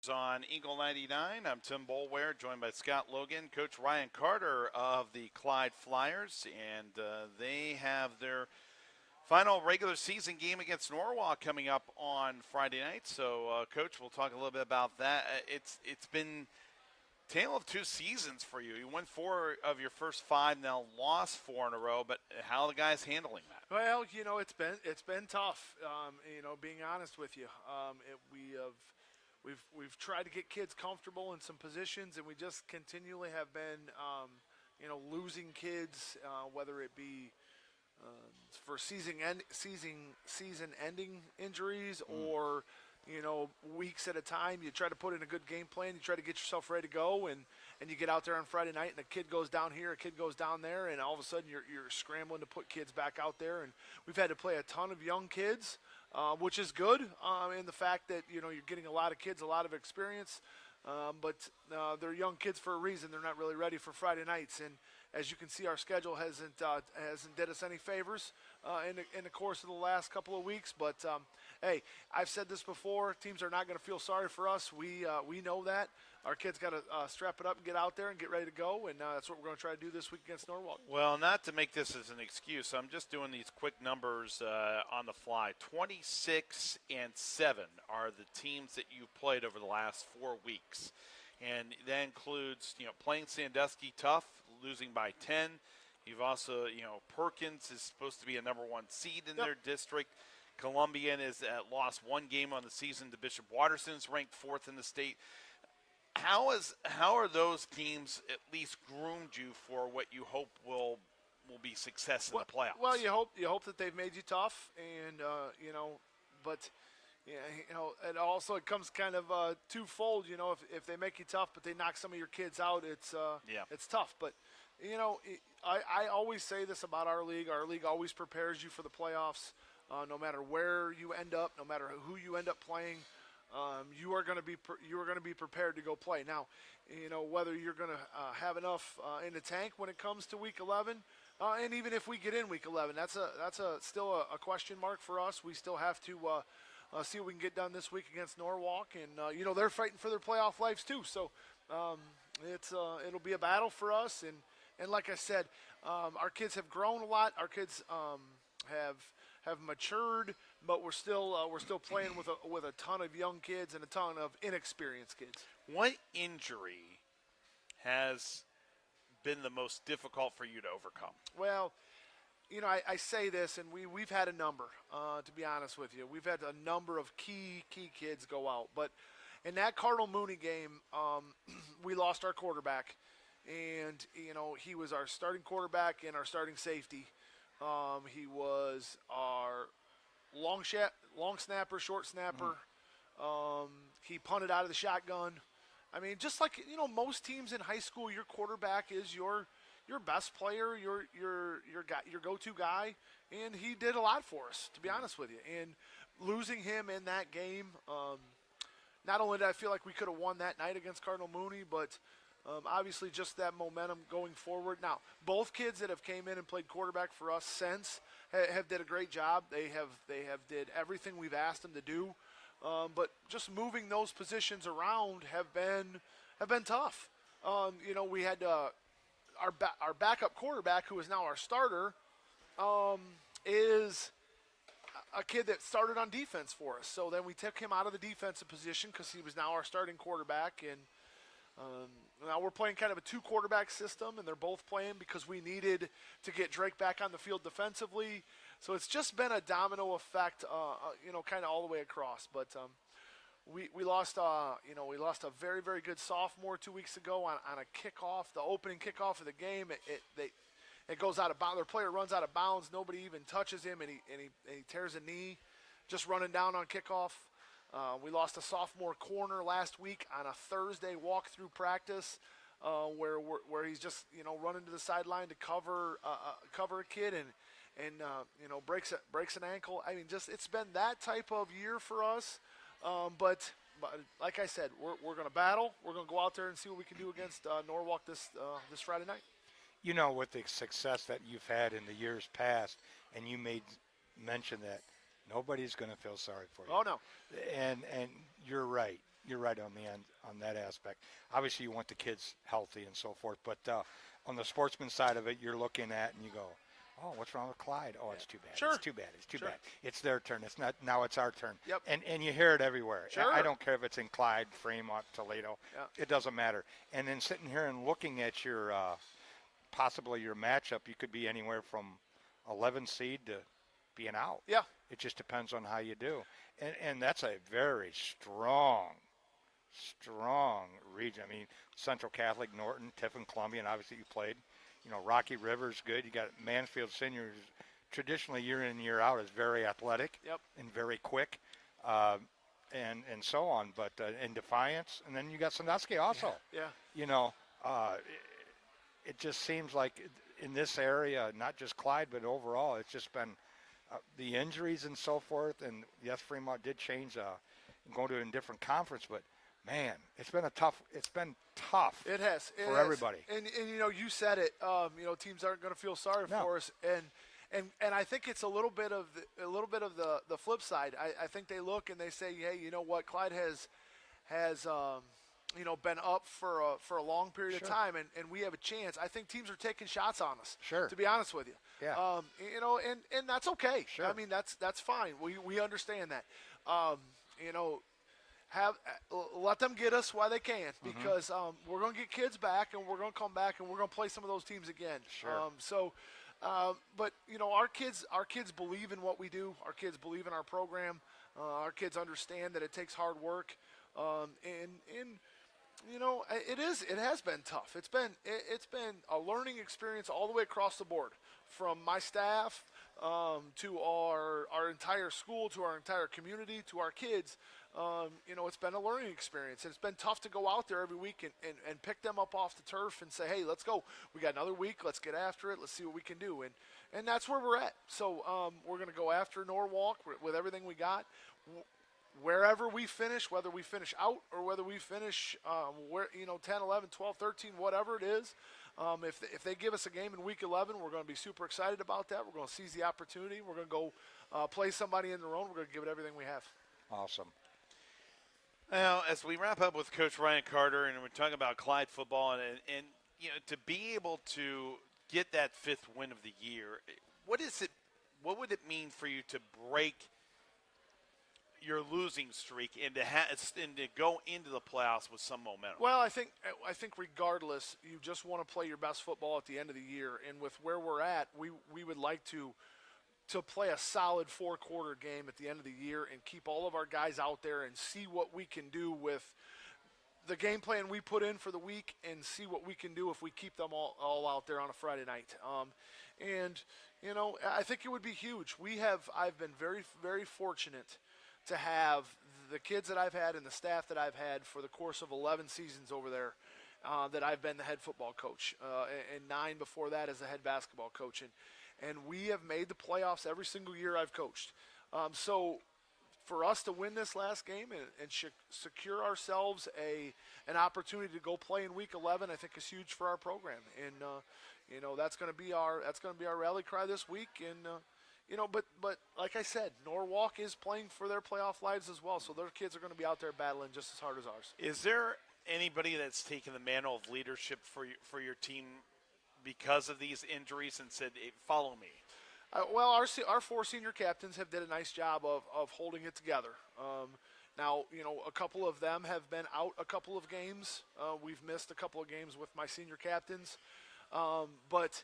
On Eagle 99, I'm Tim Bolware, joined by Scott Logan, Coach Ryan Carter of the Clyde Flyers, and they have their final regular season game against Norwalk coming up on Friday night. So, Coach, we'll talk a little bit about that. It's been tale of two seasons for you. You won 4 of your first 5, now lost 4 in a row. But how are the guys handling that? Well, it's been tough. Being honest with you, we've tried to get kids comfortable in some positions, and we just continually have been, losing kids, whether it be for season-ending injuries or weeks at a time. You try to put in a good game plan. You try to get yourself ready to go, and you get out there on Friday night, and a kid goes down here, a kid goes down there, and all of a sudden you're scrambling to put kids back out there. And we've had to play a ton of young kids, which is good in the fact that you're getting a lot of kids, a lot of experience, but they're young kids for a reason. They're not really ready for Friday nights, and as you can see, our schedule hasn't did us any favors in the course of the last couple of weeks. But hey, I've said this before: teams are not going to feel sorry for us. We know that. Our kids got to strap it up and get out there and get ready to go, and that's what we're going to try to do this week against Norwalk. Well, not to make this as an excuse, I'm just doing these quick numbers on the fly. 26-7 are the teams that you've played over the last 4 weeks, and that includes playing Sandusky tough, losing by 10. You've also Perkins is supposed to be a number 1 seed in their district. Columbian is lost 1 game on the season to Bishop Watterson's ranked 4th in the state. How are those teams at least groomed you for what you hope will be success in the playoffs? Well, you hope that they've made you tough, and but it also comes kind of twofold. If they make you tough, but they knock some of your kids out, it's tough. But I always say this about our league. Our league always prepares you for the playoffs, no matter where you end up, no matter who you end up playing. You are going to be prepared to go play. Now, whether you're going to have enough in the tank when it comes to Week 11, and even if we get in Week 11, that's still a question mark for us. We still have to see what we can get done this week against Norwalk, and they're fighting for their playoff lives too. So it'll be a battle for us, and like I said, our kids have grown a lot. Our kids have matured, but we're still playing with a ton of young kids and a ton of inexperienced kids. What injury has been the most difficult for you to overcome? Well, I say this, and we've had a number. To be honest with you, we've had a number of key kids go out. But in that Cardinal Mooney game, we lost our quarterback, and he was our starting quarterback and our starting safety. He was our long snapper, short snapper. He punted out of the shotgun. I mean, just like most teams in high school, your quarterback is your best player, your go-to guy, and he did a lot for us, to be honest with you. And losing him in that game, not only did I feel like we could have won that night against Cardinal Mooney, but obviously just that momentum going forward. Now, both kids that have came in and played quarterback for us since have did a great job. They have did everything we've asked them to do. But just moving those positions around have been tough. We had our backup quarterback, who is now our starter, is a kid that started on defense for us. So then we took him out of the defensive position because he was now our starting quarterback, and now we're playing kind of a 2-quarterback system, and they're both playing because we needed to get Drake back on the field defensively. So it's just been a domino effect, kind of all the way across. But we lost a very, very good sophomore 2 weeks ago on a kickoff, the opening kickoff of the game. It goes out of bounds. Their player runs out of bounds. Nobody even touches him, and he tears a knee just running down on kickoff. We lost a sophomore corner last week on a Thursday walkthrough practice, where he's just running to the sideline to cover a kid and breaks an ankle. I mean, just it's been that type of year for us. But like I said, we're going to battle. We're going to go out there and see what we can do against Norwalk this Friday night. With the success that you've had in the years past, and you made mention that nobody's going to feel sorry for you. Oh, no. And you're right. you're right on the end on that aspect. Obviously, you want the kids healthy and so forth, but on the sportsman side of it, you're looking at and you go, oh, what's wrong with Clyde? Oh, it's too bad. Sure. It's too bad. It's too Sure. bad. It's their turn. It's not now. It's our turn. Yep. And you hear it everywhere. Sure. I don't care if it's in Clyde, Fremont, Toledo. Yeah. It doesn't matter. And then sitting here and looking at your possibly your matchup, you could be anywhere from 11 seed to being out. Yeah. It just depends on how you do. And that's a very strong region. I mean, Central Catholic, Norton, Tiffin, Columbia, and obviously you played. You know, Rocky River's good. You got Mansfield Senior, who's traditionally year in, year out is very athletic Yep. and very quick, and so on. But in Defiance, and then you got Sandusky also. Yeah. You know, it just seems like in this area, not just Clyde, but overall, it's just been the injuries and so forth. And yes, Fremont did change and go to a different conference, but man, it's been tough. It has for everybody. And you know, you said it. You know, teams aren't going to feel sorry No. for us, and I think it's a little bit of the flip side. I think they look and they say, hey, you know what, Clyde has you know, been up for a long period Sure. of time, and we have a chance. I think teams are taking shots on us. Sure. To be honest with you. Yeah. You know, and that's okay. Sure. I mean, that's fine. We understand that. You know, let them get us while they can, because we're going to get kids back, and we're going to come back, and we're going to play some of those teams again. Sure. But you know, our kids believe in what we do. Our kids believe in our program. Our kids understand that it takes hard work, and you know, it has been tough. It's been a learning experience all the way across the board, from my staff to our entire school, to our entire community, to our kids. You know, it's been a learning experience. It's been tough to go out there every week and pick them up off the turf and say, hey, let's go. We got another week. Let's get after it. Let's see what we can do. And that's where we're at. So we're going to go after Norwalk with everything we got. Wherever we finish, whether we finish out or whether we finish 10, 11, 12, 13, whatever it is, if they give us a game in week 11, we're going to be super excited about that. We're going to seize the opportunity. We're going to go play somebody in their own. We're going to give it everything we have. Awesome. Now, as we wrap up with Coach Ryan Carter, and we're talking about Clyde football, and you know, to be able to get that 5th win of the year, what would it mean for you to break your losing streak and to go into the playoffs with some momentum? Well, I think regardless, you just want to play your best football at the end of the year, and with where we're at, we would like to play a solid 4-quarter game at the end of the year and keep all of our guys out there and see what we can do with the game plan we put in for the week, and see what we can do if we keep them all out there on a Friday night. And you know, I think it would be huge. I've been very, very fortunate to have the kids that I've had and the staff that I've had for the course of 11 seasons over there, that I've been the head football coach, and 9 before that as the head basketball coach. And we have made the playoffs every single year I've coached. So for us to win this last game and secure ourselves an opportunity to go play in week 11, I think is huge for our program. And you know, that's going to be our rally cry this week. And you know, but like I said, Norwalk is playing for their playoff lives as well. So their kids are going to be out there battling just as hard as ours. Is there anybody that's taken the mantle of leadership for your team because of these injuries and said, hey, follow me? Well, our 4 senior captains have did a nice job of holding it together. Now, you know, a couple of them have been out a couple of games. We've missed a couple of games with my senior captains, but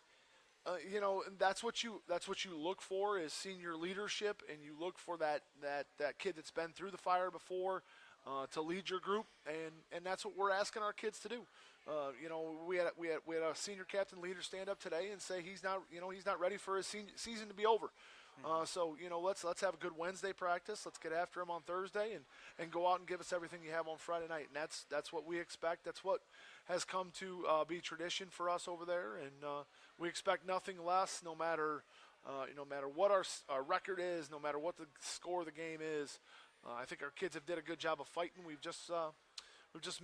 you know, and that's what you look for is senior leadership, and you look for that kid that's been through the fire before to lead your group, and that's what we're asking our kids to do. You know, we had a senior captain leader stand up today and say he's not ready for his season to be over. So you know, let's have a good Wednesday practice. Let's get after him on Thursday and go out and give us everything you have on Friday night. And that's what we expect. That's what has come to be tradition for us over there, and we expect nothing less. No matter what our record is, no matter what the score of the game is, I think our kids have did a good job of fighting. We've just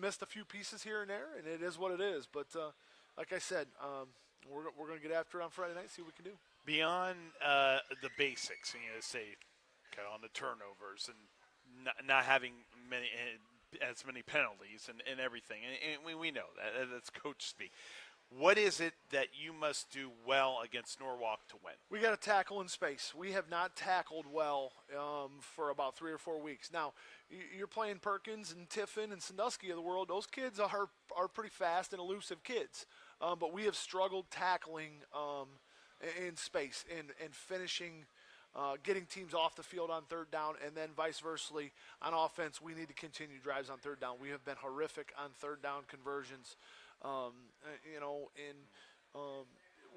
missed a few pieces here and there, and it is what it is. But like I said, we're going to get after it on Friday night, see what we can do. Beyond the basics, you know, say kind of on the turnovers and not having many as many penalties and everything. And we know that. That's coach speak. What is it that you must do well against Norwalk to win? We got to tackle in space. We have not tackled well for about 3 or 4 weeks. Now, you're playing Perkins and Tiffin and Sandusky of the world. Those kids are pretty fast and elusive kids. But we have struggled tackling in space and finishing, getting teams off the field on third down, and then vice versa on offense. We need to continue drives on third down. We have been horrific on third down conversions.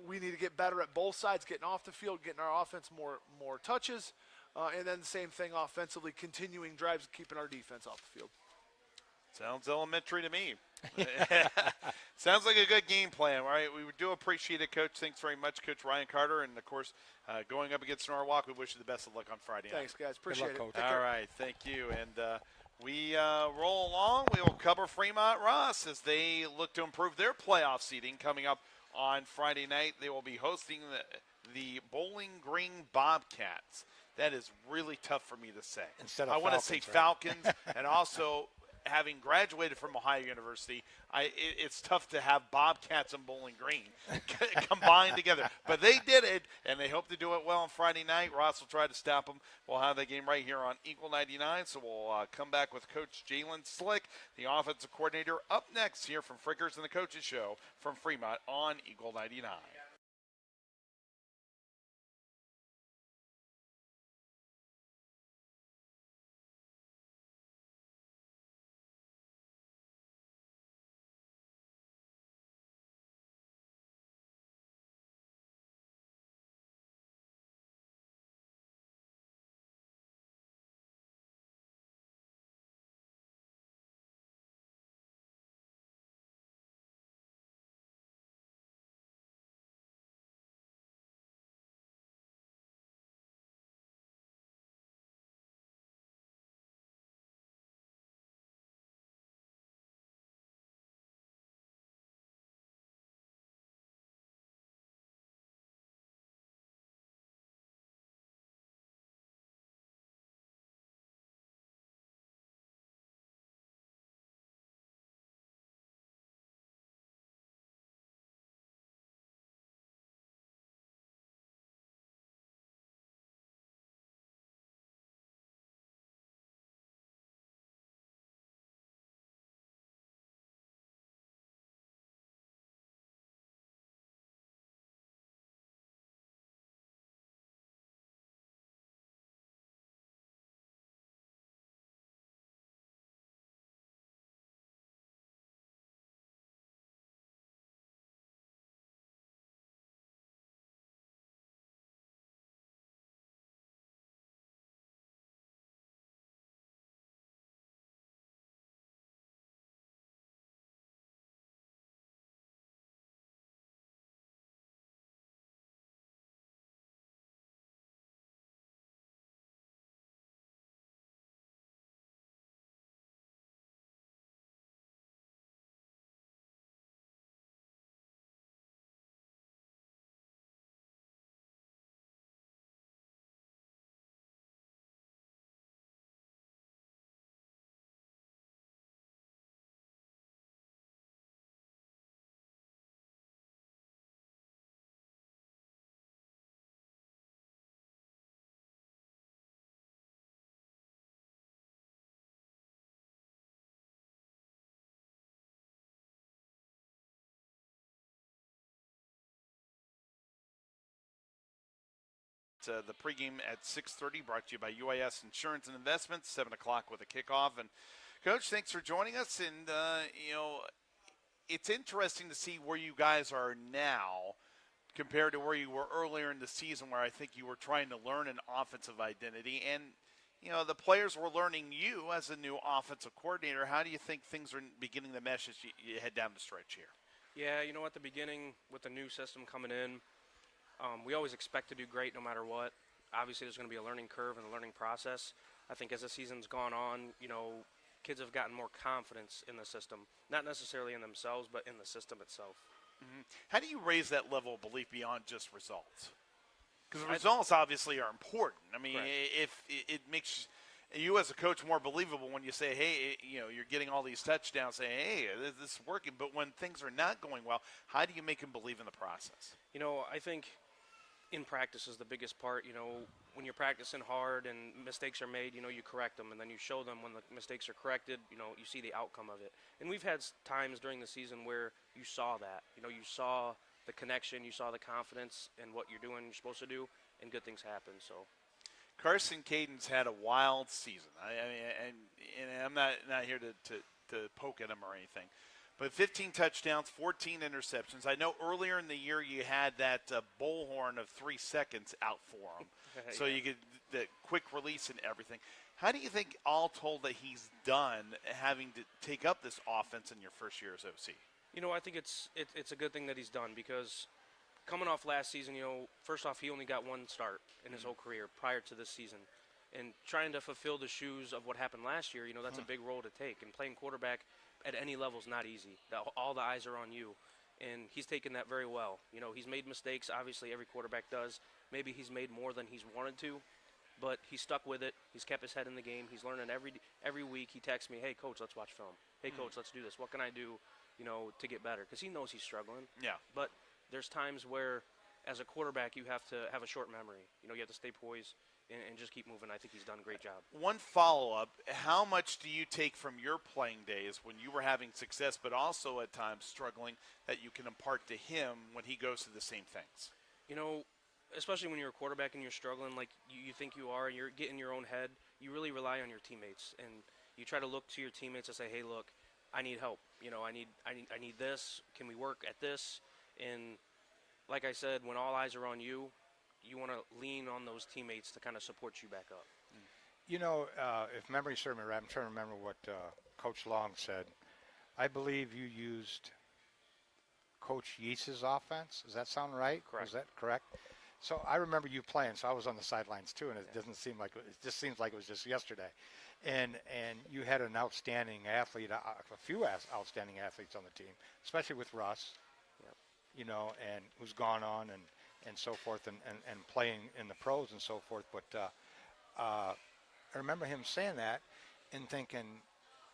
We need to get better at both sides, getting off the field, getting our offense more touches, and then the same thing offensively, continuing drives, keeping our defense off the field. Sounds elementary to me. Sounds like a good game plan, right? We do appreciate it, Coach. Thanks very much, Coach Ryan Carter. And, of course, going up against Norwalk, we wish you the best of luck on Friday night. Thanks, guys. Appreciate it. Coach. Take All care. right, thank you. And we roll along. We will cover Fremont Ross as they look to improve their playoff seeding coming up on Friday night. They will be hosting the Bowling Green Bobcats. That is really tough for me to say. Instead of I want to say Falcons, Falcons, and also having graduated from Ohio University, it's tough to have Bobcats and Bowling Green combined together. But they did it, and they hope to do it well on Friday night. Ross will try to stop them. We'll have that game right here on Eagle 99, so we'll come back with Coach Jalen Slick, the offensive coordinator, up next here from Frickers and the Coaches Show from Fremont on Eagle 99. The pregame at 6:30, brought to you by UIS Insurance and Investments. 7 o'clock with a kickoff. And Coach, thanks for joining us. And it's interesting to see where you guys are now compared to where you were earlier in the season, where I think you were trying to learn an offensive identity. And the players were learning you as a new offensive coordinator. How do you think things are beginning to mesh as you head down the stretch here? Yeah, at the beginning with the new system coming in, we always expect to do great no matter what. Obviously, there's going to be a learning curve and a learning process. I think as the season's gone on, kids have gotten more confidence in the system, not necessarily in themselves, but in the system itself. Mm-hmm. How do you raise that level of belief beyond just results? Because the results obviously are important. I mean, Correct. if it makes you as a coach more believable when you say, hey, you're getting all these touchdowns, saying, hey, this is working. But when things are not going well, how do you make them believe in the process? I think in practice is the biggest part. When you're practicing hard and mistakes are made, you correct them, and then you show them when the mistakes are corrected. You see the outcome of it. And we've had times during the season where you saw that. You saw the connection, you saw the confidence in what you're doing, you're supposed to do, and good things happen. So. Carson Caden's had a wild season. I mean, and I'm not here to poke at him or anything, but 15 touchdowns, 14 interceptions. I know earlier in the year you had that bullhorn of 3 seconds out for him, so you could the quick release and everything. How do you think, all told, that he's done having to take up this offense in your first year as OC? I think it's a good thing that he's done, because coming off last season, first off, he only got one start in his whole career prior to this season. And trying to fulfill the shoes of what happened last year, that's a big role to take. And playing quarterback at any level is not easy. All the eyes are on you. And he's taken that very well. He's made mistakes. Obviously, every quarterback does. Maybe he's made more than he's wanted to, but he's stuck with it. He's kept his head in the game. He's learning every week. He texts me, hey, Coach, let's watch film. Hey, Coach, let's do this. What can I do, to get better? Because he knows he's struggling. Yeah. But there's times where, as a quarterback, you have to have a short memory. You have to stay poised and just keep moving. I think he's done a great job. One follow-up, how much do you take from your playing days when you were having success but also at times struggling that you can impart to him when he goes through the same things? Especially when you're a quarterback and you're struggling like you think you are, and you're getting your own head, you really rely on your teammates. And you try to look to your teammates and say, hey, look, I need help. I need this. Can we work at this? And like I said, when all eyes are on you, you want to lean on those teammates to kind of support you back up. If memory serves me right, I'm trying to remember what Coach Long said. I believe you used Coach Yease's offense. Does that sound right? Correct. Is that correct? So I remember you playing, so I was on the sidelines too, and it doesn't seem like it just seems like it was just yesterday. And you had an outstanding athlete, a few outstanding athletes on the team, especially with Russ. Yep. And who's gone on and so forth, and playing in the pros and so forth. But I remember him saying that and thinking,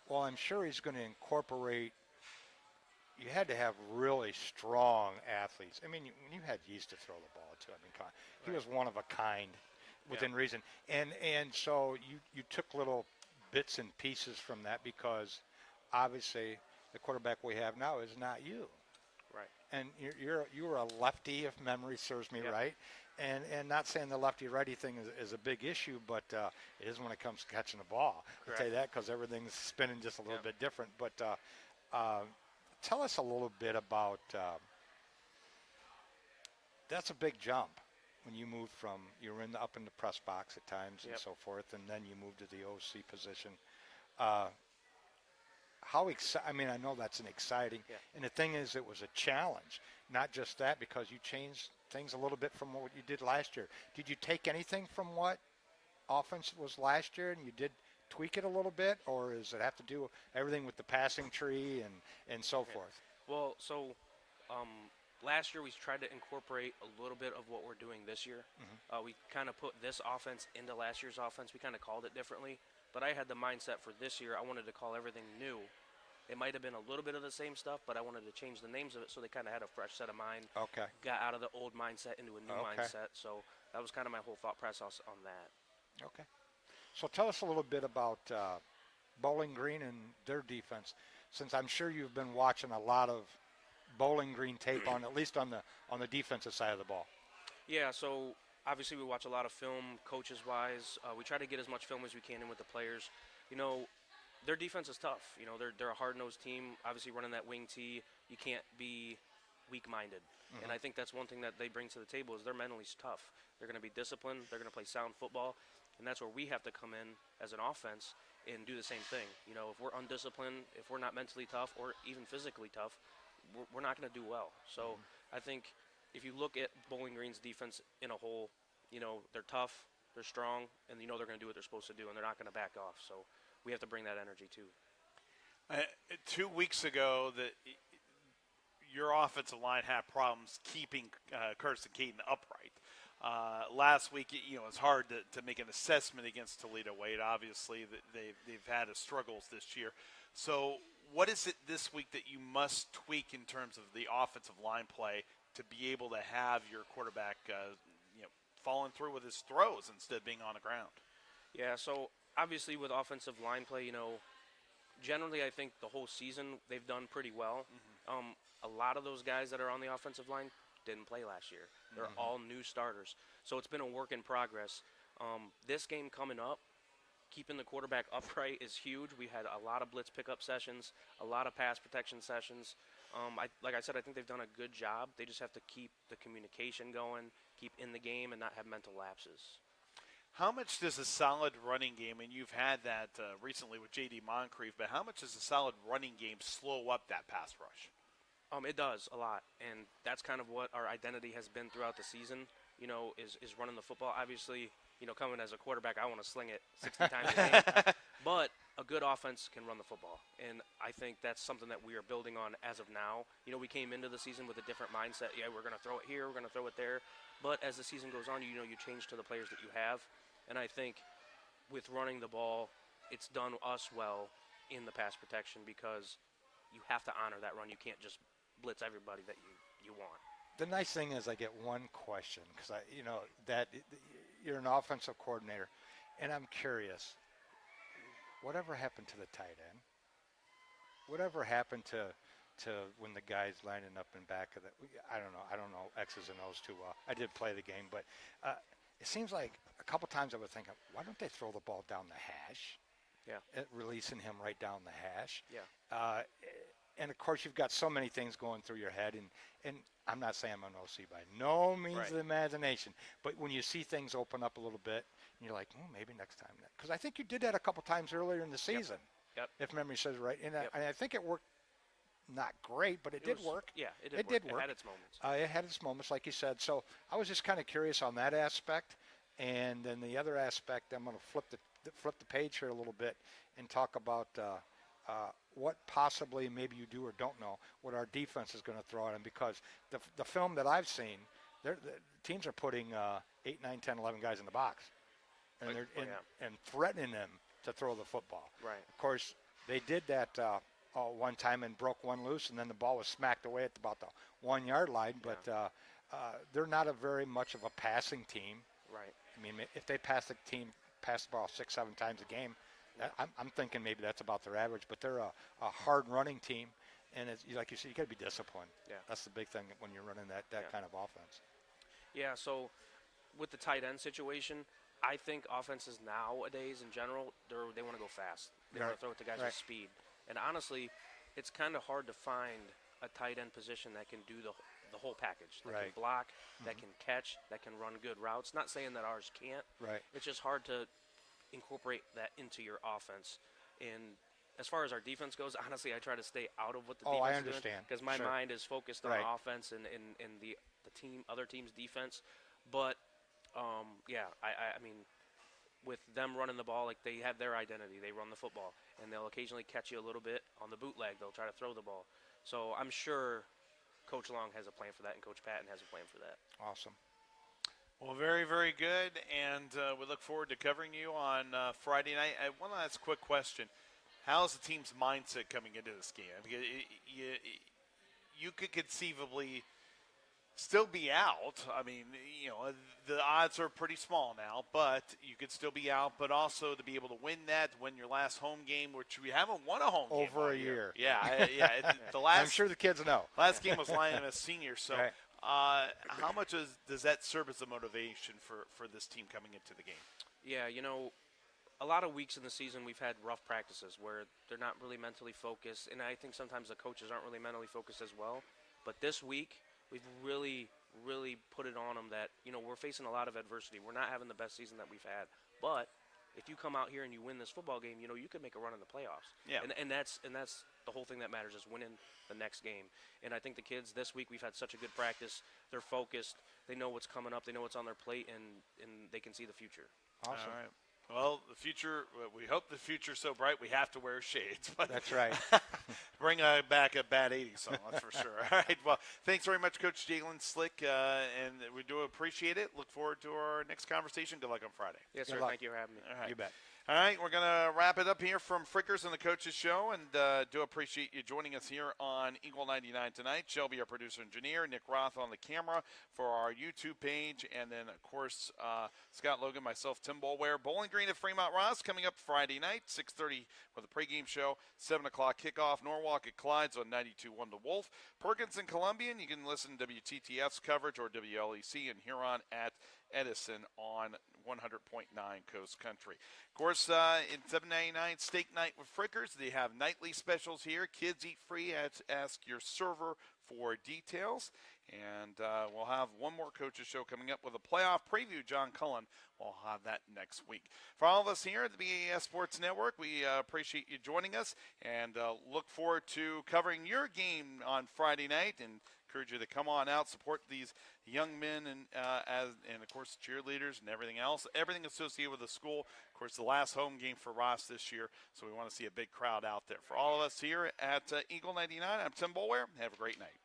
well, I'm sure he's going to incorporate. You had to have really strong athletes. I mean, when you had Yeast to throw the ball to, he was one of a kind within reason. And so you took little bits and pieces from that, because obviously the quarterback we have now is not you. Right. And you were a lefty, if memory serves me right. And not saying the lefty-righty thing is a big issue, but it is when it comes to catching the ball. I'll tell you that, because everything's spinning just a little bit different. But tell us a little bit about that's a big jump when you moved from, you were up in the press box at times and so forth, and then you moved to the OC position. I know that's an exciting, and the thing is, it was a challenge. Not just that, because you changed things a little bit from what you did last year. Did you take anything from what offense was last year, and you did tweak it a little bit, or does it have to do everything with the passing tree and so forth? Well, so last year we tried to incorporate a little bit of what we're doing this year. We kind of put this offense into last year's offense. We kind of called it differently. But I had the mindset for this year, I wanted to call everything new. It might have been a little bit of the same stuff, but I wanted to change the names of it so they kind of had a fresh set of mind. Okay. Got out of the old mindset into a new mindset. So that was kind of my whole thought process on that. Okay. So tell us a little bit about Bowling Green and their defense, since I'm sure you've been watching a lot of Bowling Green tape on, at least on the defensive side of the ball. Yeah, so obviously we watch a lot of film, coaches-wise. We try to get as much film as we can in with the players. Their defense is tough. They're a hard-nosed team. Obviously running that wing tee, you can't be weak-minded. And I think that's one thing that they bring to the table is they're mentally tough. They're going to be disciplined. They're going to play sound football. And that's where we have to come in as an offense and do the same thing. If we're undisciplined, if we're not mentally tough or even physically tough, we're not going to do well. So I think if you look at Bowling Green's defense in a whole, they're tough, they're strong, and they're going to do what they're supposed to do, and they're not going to back off. So we have to bring that energy too. 2 weeks ago, your offensive line had problems keeping Carson Caden upright. Last week, it's hard to make an assessment against Toledo Wade. Obviously, they've had a struggles this year. So, what is it this week that you must tweak in terms of the offensive line play to be able to have your quarterback, following through with his throws instead of being on the ground? Yeah, so obviously with offensive line play, generally I think the whole season they've done pretty well. A lot of those guys that are on the offensive line didn't play last year. They're all new starters. So it's been a work in progress. This game coming up, keeping the quarterback upright is huge. We had a lot of blitz pickup sessions, a lot of pass protection sessions. Like I said, I think they've done a good job. They just have to keep the communication going, keep in the game, and not have mental lapses. How much does a solid running game, and you've had that recently with J.D. Moncrief, but how much does a solid running game slow up that pass rush? It does a lot, and that's kind of what our identity has been throughout the season, is running the football. Obviously, coming as a quarterback, I want to sling it 60 times a game, but a good offense can run the football, and I think that's something that we are building on as of now. We came into the season with a different mindset. Yeah, we're going to throw it here, we're going to throw it there, but as the season goes on, you change to the players that you have, and I think with running the ball, it's done us well in the pass protection because you have to honor that run. You can't just blitz everybody that you want. The nice thing is I get one question because that you're an offensive coordinator, and I'm curious. Whatever happened to the tight end? Whatever happened to when the guy's lining up in back of the? I don't know X's and O's too well. I did play the game, but it seems like a couple times I was thinking, why don't they throw the ball down the hash? Yeah. Releasing him right down the hash. Yeah. And of course, you've got so many things going through your head, and I'm not saying I'm an OC by no means of the imagination, but when you see things open up a little bit, and you're like, maybe next time. Because I think you did that a couple times earlier in the season, Yep. if memory serves right. And Yep. I think it worked not great, but it did work. Yeah, it It did did work. work. It had its moments. It had its moments, like you said. So I was just kind of curious on that aspect. And then the other aspect, I'm going to flip the page here a little bit and talk about what possibly maybe you do or don't know what our defense is going to throw at them, because the film that I've seen, the teams are putting 8, 9, 10, 11 guys in the box, and they're and threatening them to throw the football. Right. Of course, they did that one time and broke one loose, and then the ball was smacked away at about the 1 yard line. But they're not a very much of a passing team. Right. I mean, if they pass the ball 6, 7 times a game, I'm thinking maybe that's about their average. But they're a hard running team, and it's, like you said, you got to be disciplined. Yeah. That's the big thing when you're running that kind of offense. Yeah, so with the tight end situation, I think offenses nowadays in general, they want to go fast. They want to throw it to guys with speed. And honestly, it's kind of hard to find a tight end position that can do the whole package. That can block, that can catch, that can run good routes. Not saying that ours can't. Right. It's just hard to incorporate that into your offense. And as far as our defense goes, honestly, I try to stay out of what the defense I is understand. because my Sure. mind is focused on offense and the other team's defense. But I mean, with them running the ball, like they have their identity. They run the football, and they'll occasionally catch you a little bit on the bootleg. They'll try to throw the ball. So I'm sure Coach Long has a plan for that, and Coach Patton has a plan for that. Awesome. Well, very, very good, and we look forward to covering you on Friday night. One last quick question. How's the team's mindset coming into this game? Because you could conceivably still be out. I mean, the odds are pretty small now, but you could still be out. But also to be able to win your last home game, which we haven't won a home game Over a year. Yeah, the last. I'm sure the kids know. Last game was Lionel Senior, so how much does that serve as a motivation for this team coming into the game? Yeah, a lot of weeks in the season we've had rough practices where they're not really mentally focused, and I think sometimes the coaches aren't really mentally focused as well. But this week we've really, really put it on them that, we're facing a lot of adversity. We're not having the best season that we've had. But if you come out here and you win this football game, you could make a run in the playoffs. Yeah. And that's the whole thing that matters is winning the next game. And I think the kids this week, we've had such a good practice. They're focused. They know what's coming up. They know what's on their plate, and they can see the future. Awesome. All right. Well, the future. We hope the future's so bright we have to wear shades. But That's right. bring back a bad '80s song, that's for sure. All right. Well, thanks very much, Coach Jalen Slick, and we do appreciate it. Look forward to our next conversation. Good luck on Friday. Yes, Good sir. luck. Thank you for having me. All right. You bet. All right, we're going to wrap it up here from Frickers and the Coaches Show, and do appreciate you joining us here on Eagle 99 tonight. Shelby, our producer engineer, Nick Roth on the camera for our YouTube page, and then, of course, Scott Logan, myself, Tim Bolware. Bowling Green at Fremont Ross coming up Friday night, 6:30 with a pregame show, 7 o'clock kickoff. Norwalk at Clyde's on 92.1 The Wolf. Perkins and Columbian, you can listen to WTTF's coverage or WLEC in Huron at Edison on 100.9 Coast Country. Of course, in 799 Steak Night with Frickers, they have nightly specials here. Kids eat free. Ask your server for details. And we'll have one more Coaches Show coming up with a playoff preview. John Cullen will have that next week. For all of us here at the BAS Sports Network, we appreciate you joining us and look forward to covering your game on Friday night, and encourage you to come on out, support these young men and of course cheerleaders and everything else, everything associated with the school. Of course, the last home game for Ross this year, so we want to see a big crowd out there. For all of us here at Eagle 99, I'm Tim Bolware. Have a great night.